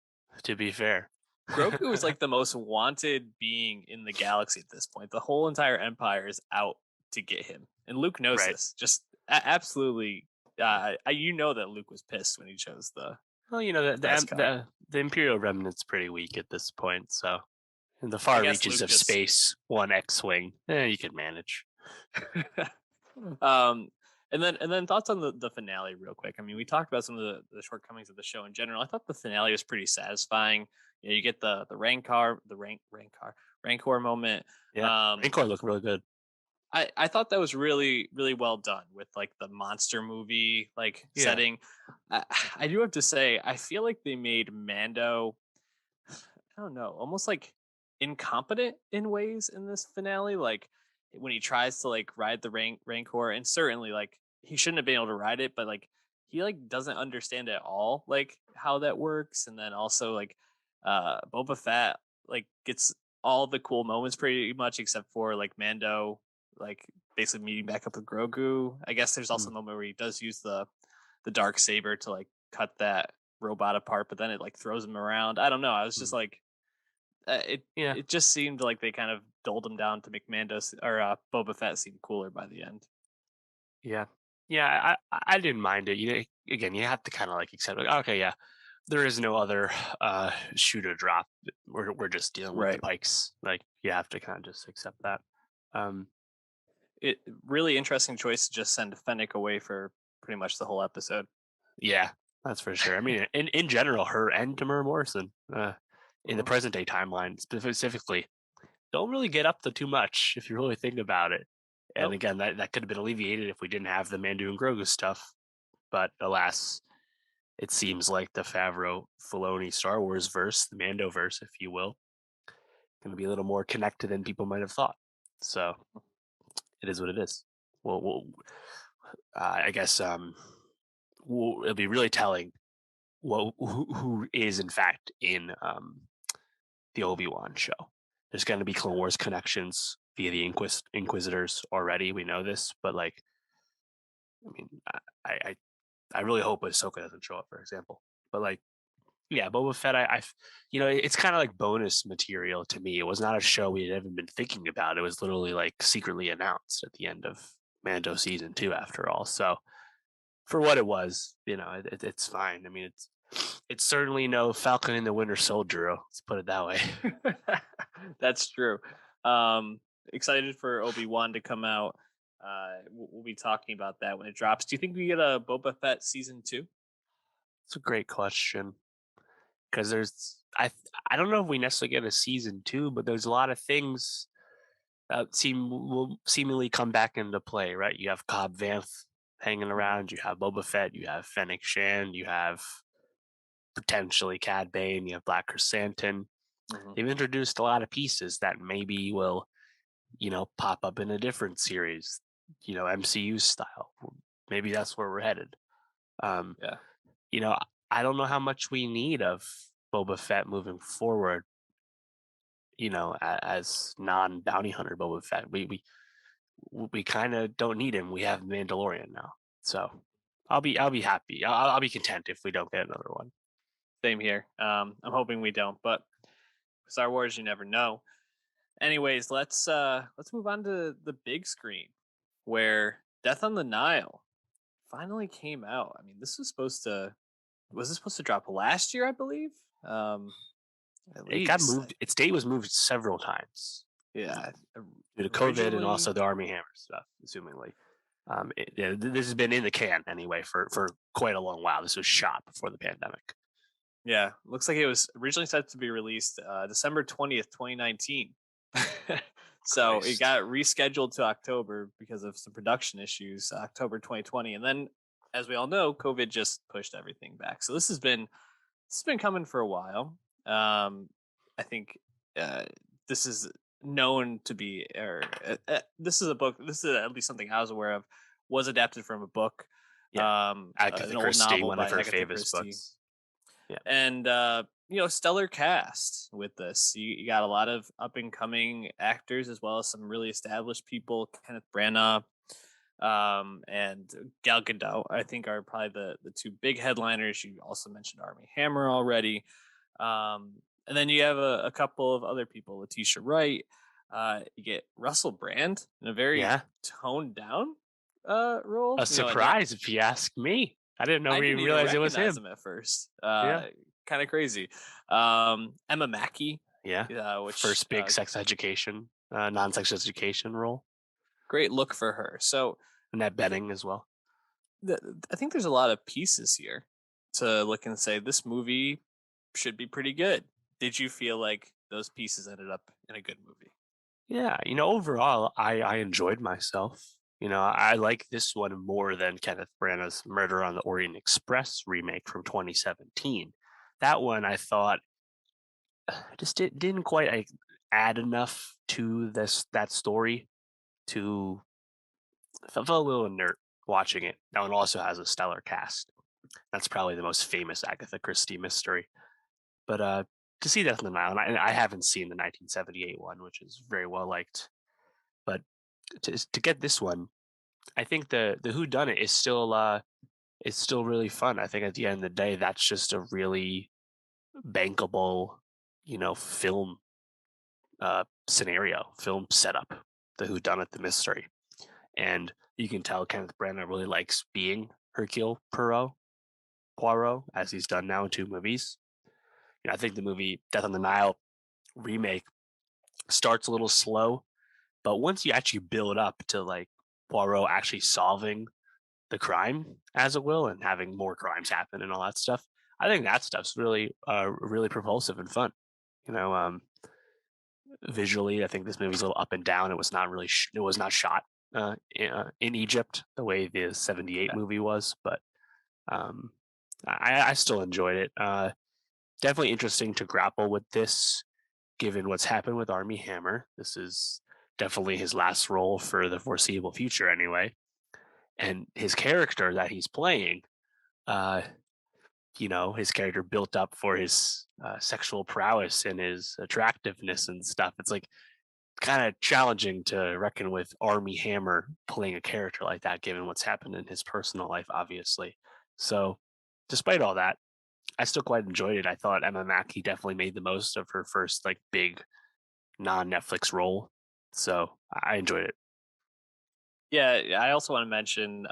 to be fair. Grogu is like the most wanted being in the galaxy at this point. The whole entire empire is out to get him, and Luke knows Right. this. Just absolutely, that Luke was pissed when he chose Well, the best car. the Imperial remnant's pretty weak at this point, so in the I far guess reaches Luke of just space, one X-wing, you can manage. um and then thoughts on the finale real quick. I mean, we talked about some of the shortcomings of the show in general. I thought the finale was pretty satisfying. You get the rancor moment. Yeah, um Rancor looked really good. I thought that was really really well done with like the monster movie like Yeah, setting. i, I do have to say, I feel like they made Mando, I don't know, almost like incompetent in ways in this finale. Like when he tries to like ride the Rancor, and certainly like he shouldn't have been able to ride it, but like he like doesn't understand at all like how that works. And then also like Boba Fett like gets all the cool moments pretty much, except for like Mando like basically meeting back up with Grogu. I guess there's also mm, a moment where he does use the dark saber to like cut that robot apart, but then it like throws him around. I don't know. I was just mm. like, it Yeah, it just seemed like they kind of doled him down to make Boba Fett seem cooler by the end. yeah, yeah. I didn't mind it. Again, you have to kind of like accept, like, okay, yeah, There is no other shoe to drop. We're just dealing with the Right. Pikes. Like you have to kind of just accept that. Um, It really interesting choice to just send Fennec away for pretty much the whole episode. yeah, that's for sure. I mean, in general, her and Tamara Morrison in the Mhm. present day timeline specifically don't really get up to too much if you really think about it. And Nope. again, that could have been alleviated if we didn't have the Mandu and Grogu stuff. But alas, it seems like the Favreau Filoni Star Wars verse, the Mando verse, if you will, going to be a little more connected than people might have thought. So it is what it is. Well, I guess it'll be really telling who is in fact in the Obi-Wan show. There's going to be Clone Wars connections via the Inquisitors already. We know this, but like, I mean, I really hope Ahsoka doesn't show up, for example. But like, yeah, Boba Fett, it's kind of like bonus material to me. It was not a show we had ever been thinking about. It was literally like secretly announced at the end of Mando season 2, after all. So for what it was, it's fine. I mean, it's certainly no Falcon and the Winter Soldier. Let's put it that way. That's true. Um, Excited for Obi-Wan to come out. We'll be talking about that when it drops. Do you think we get a Boba Fett season 2? It's a great question because I don't know if we necessarily get a season 2, but there's a lot of things that will seemingly come back into play, right? You have Cobb Vanth hanging Mhm. around, you have Boba Fett, you have Fennec Shand, you have potentially Cad Bane, you have Black Chrysanthemum. Mhm. They've introduced a lot of pieces that maybe will, pop up in a different series, MCU style. Maybe that's where we're headed. Um, Yeah. you know, I don't know how much we need of Boba Fett moving forward. As non bounty hunter Boba Fett, we kind of don't need him. We have Mandalorian now, so I'll be happy. I'll be content if we don't get another one. Same here. I'm hoping we don't, but Star Wars, you never know. Anyways, let's move on to the big screen where Death on the Nile finally came out. I mean, this was this supposed to drop last year, I believe? At It got least. moved. Its date was moved several times Yeah. due to COVID and Originally, also the Army Hammer stuff, assumingly. This has been in the can anyway for quite a long while. This was shot before the pandemic. yeah, looks like it was originally set to be released December 20th, 2019. So it Christ. got rescheduled to October because of some production issues, October 2020. And then, as we all know, COVID just pushed everything back. So this has been coming for a while. I think uh, this is known to be, or this is a book. This is at least something I was aware of. Was adapted from a book, Yeah, an Agatha old Christie, novel one of by her Agatha famous Christie, books. Yeah, and stellar cast with this. You got a lot of up and coming actors as well as some really established people. Kenneth Branagh, and Gal Gadot, I think, are probably the two big headliners. You also mentioned Army Hammer already, and then you have a couple of other people, Letitia Wright. You get Russell Brand in a very yeah. toned down role. A And that surprise if you ask me. I didn't know I we didn't even realized it was recognize him. him at first. Yeah, Kind of crazy. Emma Mackey, yeah. which First big sex education, non-sex education role. great look for her. So Annette th- Bening as well. I think there's a lot of pieces here to look and say this movie should be pretty good. Did you feel like those pieces ended up in a good movie? Yeah, overall, I enjoyed myself. I like this one more than Kenneth Branagh's Murder on the Orient Express remake from 2017. That one I thought just didn't quite add enough to that story to felt a little inert watching it. That one also has a stellar cast. That's probably the most famous Agatha Christie mystery. But to see Death on the Nile, and I haven't seen the 1978 one, which is very well liked. But to get this one, I think the Who Done It is still really fun. I think at the end of the day, that's just a really bankable, film scenario, film setup. The Who Done It, the mystery, and you can tell Kenneth Branagh really likes being Hercule Poirot. Poirot as he's done now in 2 movies. I think the movie Death on the Nile remake starts a little slow, but once you actually build up to like Poirot actually solving the crime, as it will, and having more crimes happen and all that stuff, I think that stuff's really propulsive and fun. You know, visually, I think this movie's a little up and down. It was not really it was not shot in Egypt the way the '78 movie was, but um, I still enjoyed it. Definitely interesting to grapple with this, given what's happened with Army Hammer. This is definitely his last role for the foreseeable future, anyway. And his character that he's playing, uh, his character built up for his sexual prowess and his attractiveness and stuff. It's like kind of challenging to reckon with Army Hammer playing a character like that, given what's happened in his personal life, obviously. So, despite all that, I still quite enjoyed it. I thought Emma Mackey definitely made the most of her first like big non-Netflix role. So I enjoyed it. Yeah, I also want to mention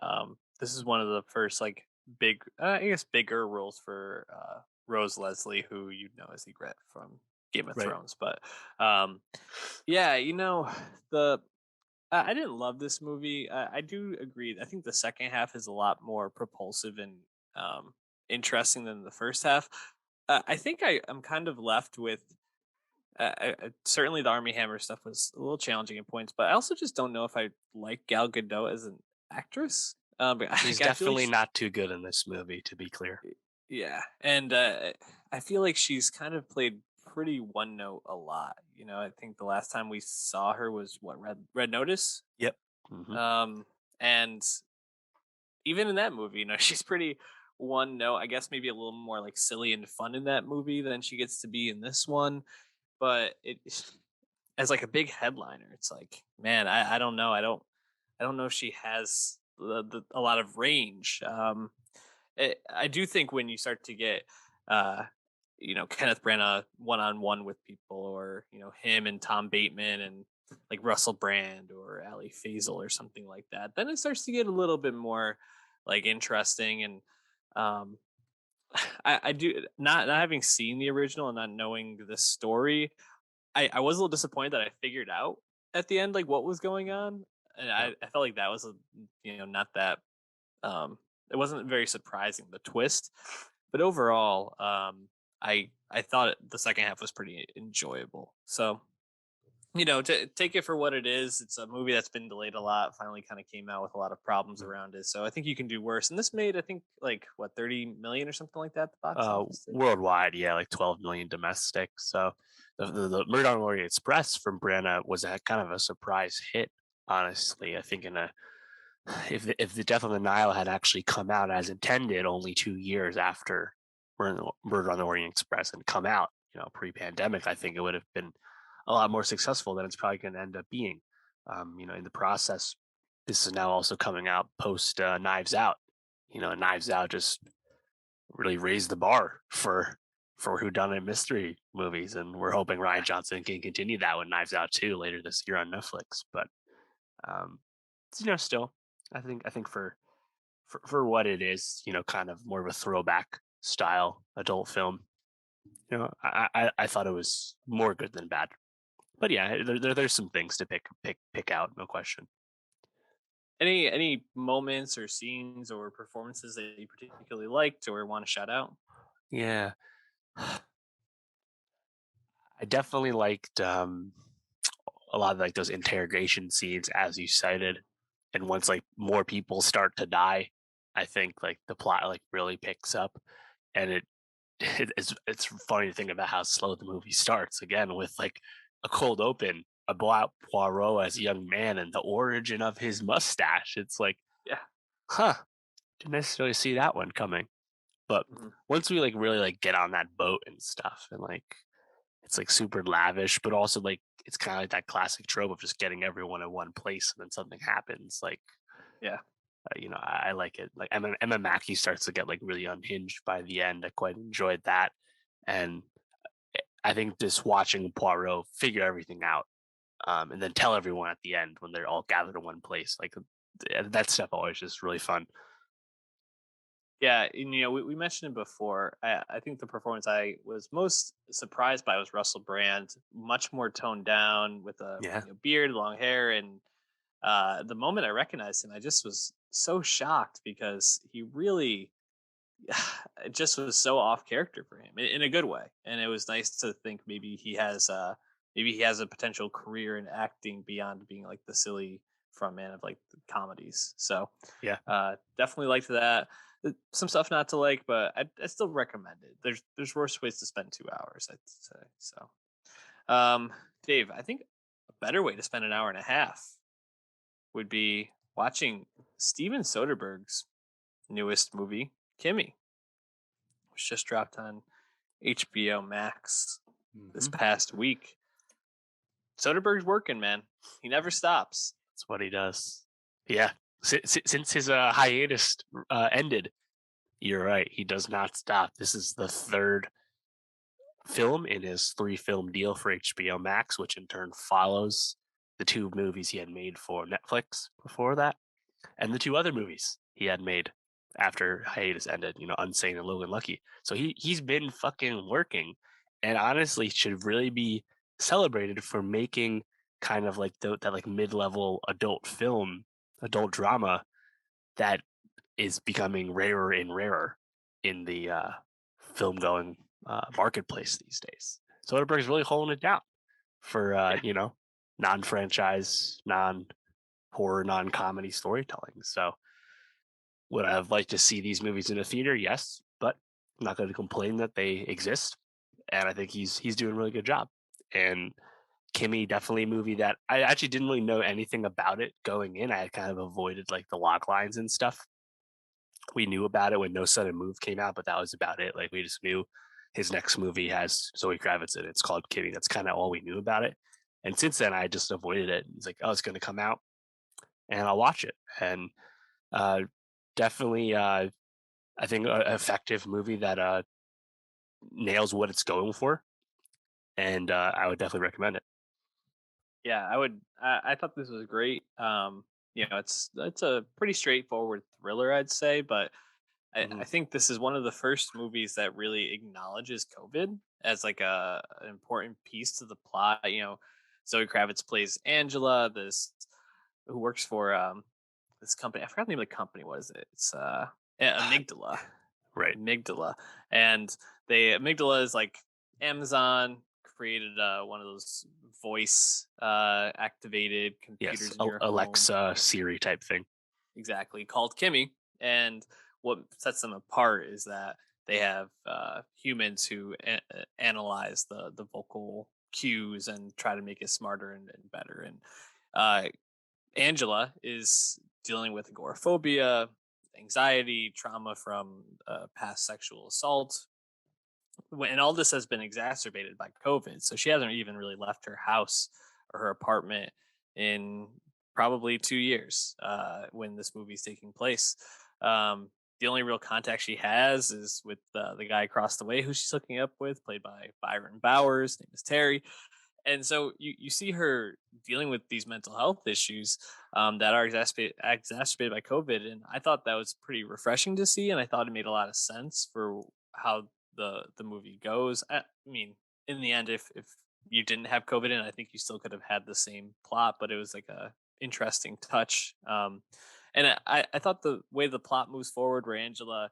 this is one of the first like big, I guess, bigger roles for Rose Leslie, who you know as Ygritte from Game of Right. Thrones. But um, yeah, the I didn't love this movie. I do agree. I think the second half is a lot more propulsive and interesting than the first half. I think I'm kind of left with certainly the Army Hammer stuff was a little challenging at points, but I also just don't know if I like Gal Gadot as an actress. But She's I feel like definitely not too good in this movie, to be clear. yeah, and I feel like she's kind of played pretty one note a lot. I think the last time we saw her was what Red Notice. Yep. Hmm. And even in that movie, she's pretty one note. I guess maybe a little more like silly and fun in that movie than she gets to be in this one. But it as like a big headliner, it's like, man, I don't know. I don't know if she has a lot of range. I do think when you start to get uh Kenneth Branagh one on one with people, or him and Tom Bateman and like Russell Brand or Ali Faisal or something like that, then it starts to get a little bit more like interesting. And um I do not having seen the original and not knowing the story, I was a little disappointed that I figured out at the end like what was going on. And Yep. I felt like that was not that um it wasn't very surprising, the twist. But overall, I thought the second half was pretty enjoyable. So, to take it for what it is, it's a movie that's been delayed a lot, finally kind of came out with a lot of problems Mhm. around it. So I think you can do worse. And this made, I think, like what, 30 million or something like that at the box office. Worldwide, yeah, like 12 million domestic. So the Murder on the Orient Express from Branagh was a kind of a surprise hit. Honestly, I think if the Death on the Nile had actually come out as intended only 2 years after Murder on the Orient Express and come out, pre-pandemic, I think it would have been a lot more successful than it's probably going to end up being. In the process, this is now also coming out post Knives Out. Knives Out just really raised the bar for whodunit mystery movies, and we're hoping Ryan Johnson can continue that with Knives Out 2 later this year on Netflix. But um, still, I think for what it is, kind of more of a throwback style adult film. I thought it was more good than bad. But yeah, there's some things to pick out, no question. Any moments or scenes or performances that you particularly liked or want to shout out? Yeah, I definitely liked a lot of like those interrogation scenes, as you cited, and once like more people start to die, I think like the plot like really picks up, and it's funny to think about how slow the movie starts again with like a cold open about Poirot as a young man and the origin of his mustache. It's like, Yeah. huh, didn't necessarily see that one coming. But Mhm. once we like really like get on that boat and stuff, and like it's like super lavish, but also like it's kind of like that classic trope of just getting everyone in one place and then something happens. Like, Yeah. I like it. Like Emma Mackey starts to get like really unhinged by the end. I quite enjoyed that, and I think just watching Poirot figure everything out, and then tell everyone at the end when they're all gathered in one place, like that stuff always just really fun. Yeah, and we mentioned it before. I think the performance I was most surprised by was Russell Brand, much more toned down with a Yeah. beard, long hair, and the moment I recognized him, I just was so shocked because he really it just was so off character for him in a good way, and it was nice to think maybe he has a potential career in acting beyond being like the silly front man of like the comedies. So Yeah. definitely liked that. Some stuff not to like, but I still recommend it. There's worse ways to spend 2 hours, I'd say. So, Dave, I think a better way to spend an hour and a half would be watching Steven Soderbergh's newest movie, Kimi, which just dropped on HBO Max this Hmm. past week. Soderbergh's working, man. He never stops. That's what he does. Yeah. Since his hiatus ended, you're right. He does not stop. This is the third film in his 3-film deal for HBO Max, which in turn follows the 2 movies he had made for Netflix before that, and the 2 other movies he had made after hiatus ended, Unsane and Logan Lucky. So he's been fucking working, and honestly should really be celebrated for making kind of like that like mid-level adult drama that is becoming rarer and rarer in the film going marketplace these days. Soderbergh's really holding it down for Yeah, non-franchise, non-horror, non-comedy storytelling. So would I have liked to see these movies in a theater? Yes, but I'm not going to complain that they exist. And I think he's doing a really good job. And Kimmy, definitely a movie that I actually didn't really know anything about it going in. I had kind of avoided like the log lines and stuff. We knew about it when No Sudden Move came out, but that was about it. Like we just knew his next movie has Zoe Kravitz in it. It's called Kitty. That's kind of all we knew about it. And since then, I just avoided it. It's like, oh, it's going to come out, and I'll watch it. And uh, definitely, I think an effective movie that nails what it's going for, and I would definitely recommend it. yeah. I would. I thought this was great. It's a pretty straightforward thriller, I'd say, but I Hmm. think this is one of the first movies that really acknowledges COVID as like an important piece to the plot. Zoe Kravitz plays Angela, this who works for this company. I forgot the name of the company. What is it? It's Amygdala. Right. Amygdala, and Amygdala is like Amazon created one of those voice activated Yes. computers in your home, Alexa, Siri type thing. exactly, called Kimi. And what sets them apart is that they have humans who analyze the vocal cues and try to make it smarter and better. And uh, Angela is dealing with agoraphobia, anxiety, trauma from past sexual assault. And all this has been exacerbated by COVID. So she hasn't even really left her house or her apartment in probably 2 years when this movie's taking place. The only real contact she has is with the guy across the way who she's hooking up with, played by Byron Bowers. Name is Terry. And so you see her dealing with these mental health issues that are exacerbated by COVID, and I thought that was pretty refreshing to see, and I thought it made a lot of sense for how the movie goes. I mean, in the end, if you didn't have COVID in, I think you still could have had the same plot, but it was like a interesting touch. And I thought the way the plot moves forward, where Angela,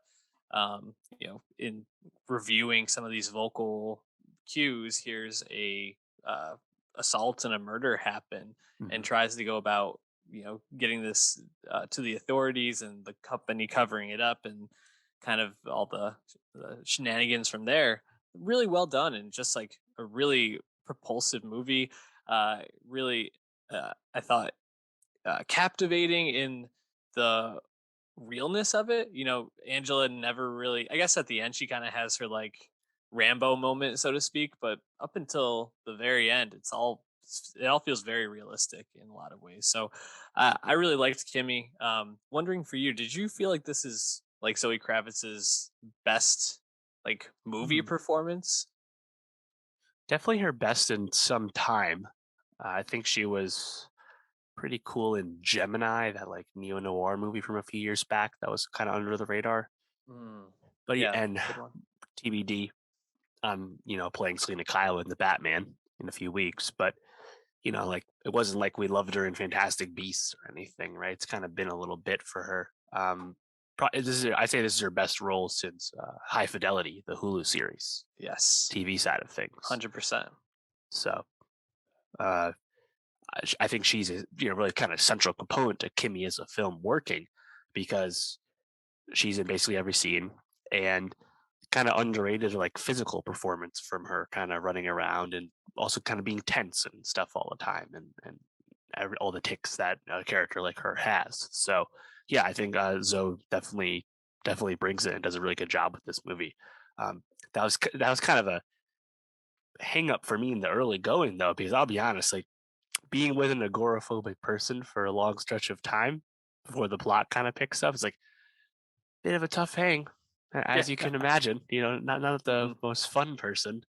in reviewing some of these vocal cues, here's a uh, assault and a murder happen, and Hmm. tries to go about getting this to the authorities and the company covering it up, and kind of all the shenanigans from there. Really well done, and just like a really propulsive movie. Really, I thought captivating in the realness of it. Angela never really, I guess at the end she kind of has her like Rambo moment, so to speak, but up until the very end, it all feels very realistic in a lot of ways. So I really liked Kimmy. Wondering for you, did you feel like this is like Zoe Kravitz's best like movie Hmm. performance? Definitely her best in some time. I think she was pretty cool in Gemini, that like neo noir movie from a few years back that was kind of under the radar. Mm. But Yeah, and good one. TBD, I'm playing Selena Kyle in the Batman in a few weeks, but like it wasn't like we loved her in Fantastic Beasts or anything, right? It's kind of been a little bit for her. I say this is her best role since High Fidelity, the Hulu series, Yes, TV side of things. 100%. So uh, I think she's a really kind of central component to Kimi as a film working, because she's in basically every scene, and kind of underrated like physical performance from her, kind of running around and also kind of being tense and stuff all the time, and all the ticks that a character like her has. So yeah, I think Zoe definitely brings it and does a really good job with this movie. That was kind of a hang up for me in the early going though, because I'll be honest, like being with an agoraphobic person for a long stretch of time before the plot kind of picks up is like a bit of a tough hang, Yeah. as you can imagine. Not the Hmm. most fun person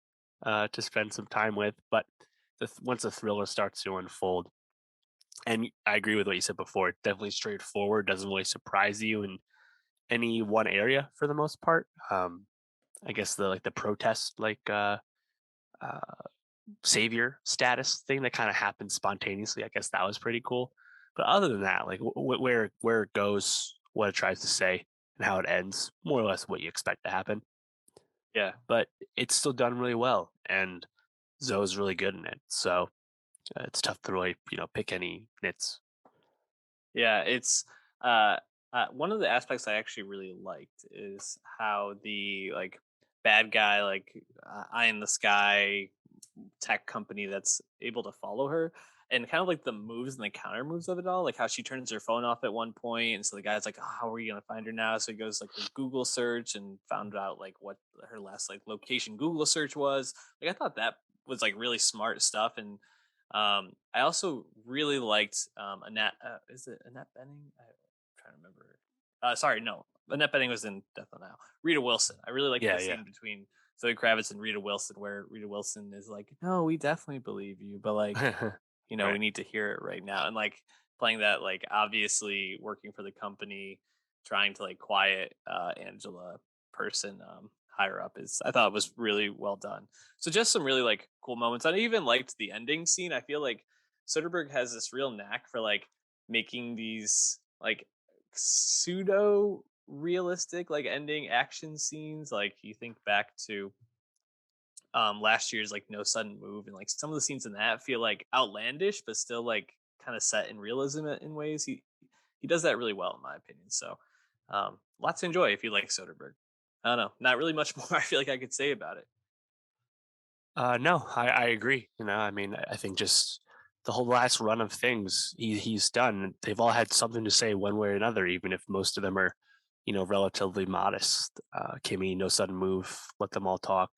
to spend some time with, but once the thriller starts to unfold, and I agree with what you said before, it's definitely straightforward, doesn't really surprise you in any one area for the most part. I guess the protest uh, savior status thing that kind of happened spontaneously. I guess that was pretty cool. But other than that, like where it goes, what it tries to say, and how it ends, more or less what you expect to happen. Yeah. But it's still done really well, and Zoe's really good in it. So it's tough to really pick any nits. Yeah, it's one of the aspects I actually really liked is how the like bad guy, like eye in the sky tech company that's able to follow her, and kind of like the moves and the counter moves of it all, like how she turns her phone off at one point, and so the guy's like, oh, how are you gonna find her now? So he goes like a Google search and found out like what her last like location Google search was. Like I thought that was like really smart stuff. And I also really liked Annette. Is it Annette Bening? I'm trying to remember. Sorry, no. Annette Bening was in Death on Nile. Rita Wilson. I really liked Yeah, the yeah. scene between Zoe Kravitz and Rita Wilson, where Rita Wilson is like, "No, we definitely believe you, but like, we Right. need to hear it right now." And like playing that, like obviously working for the company, trying to like quiet Angela person higher up is, I thought it was really well done. So just some really like cool moments. I even liked the ending scene. I feel like Soderbergh has this real knack for like making these like pseudo realistic like ending action scenes. Like you think back to last year's like No Sudden Move, and like some of the scenes in that feel like outlandish but still like kind of set in realism in ways. He does that really well in my opinion. So lots to enjoy if you like Soderbergh. I don't know, not really much more I feel like I could say about it. No, I agree. I mean, I think just the whole last run of things he's done, they've all had something to say one way or another, even if most of them are, relatively modest. Kimmy, No Sudden Move, Let Them All Talk,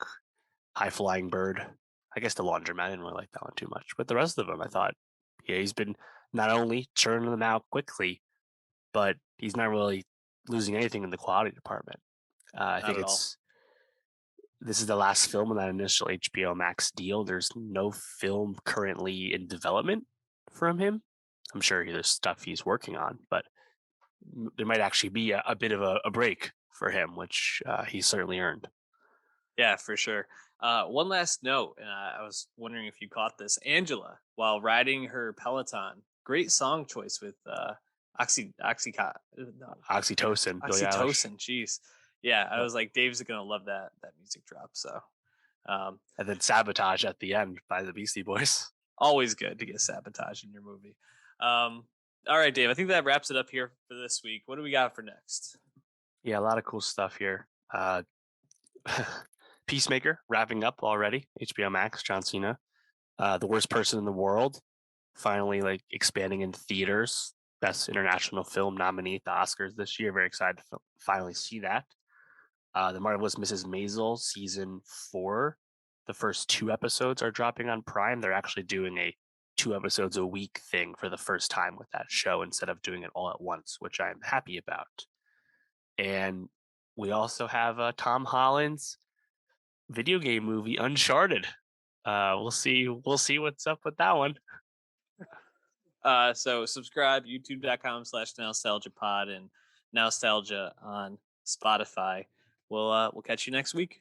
High Flying Bird. I guess the Laundromat, I didn't really like that one too much, but the rest of them, I thought, yeah, he's been not only churning them out quickly, but he's not really losing anything in the quality department. I Not think at all. this is the last film in that initial HBO Max deal. There's no film currently in development from him. I'm sure there's stuff he's working on, but there might actually be a bit of a break for him, which he certainly earned. Yeah, for sure. One last note, and I was wondering if you caught this. Angela, while riding her Peloton, great song choice with no, Oxytocin, Billie Eilish, oxytocin. Jeez, yeah, I yep. was like, Dave's gonna love that music drop. So, um, And then Sabotage at the end by the Beastie Boys. always good to get sabotage in your movie. All right, Dave. I think that wraps it up here for this week. What do we got for next? Yeah, a lot of cool stuff here. Peacemaker wrapping up already. HBO Max, John Cena. The Worst Person in the World, finally like expanding in theaters. Best international film nominee at the Oscars this year. Very excited to finally see that. The Marvelous Mrs. Maisel season 4. The first 2 episodes are dropping on Prime. They're actually doing a 2 episodes a week thing for the first time with that show instead of doing it all at once, which I'm happy about. And we also have Tom Holland's video game movie Uncharted. We'll see what's up with that one. So subscribe youtube.com/nostalgia pod and nostalgia on Spotify. We'll catch you next week.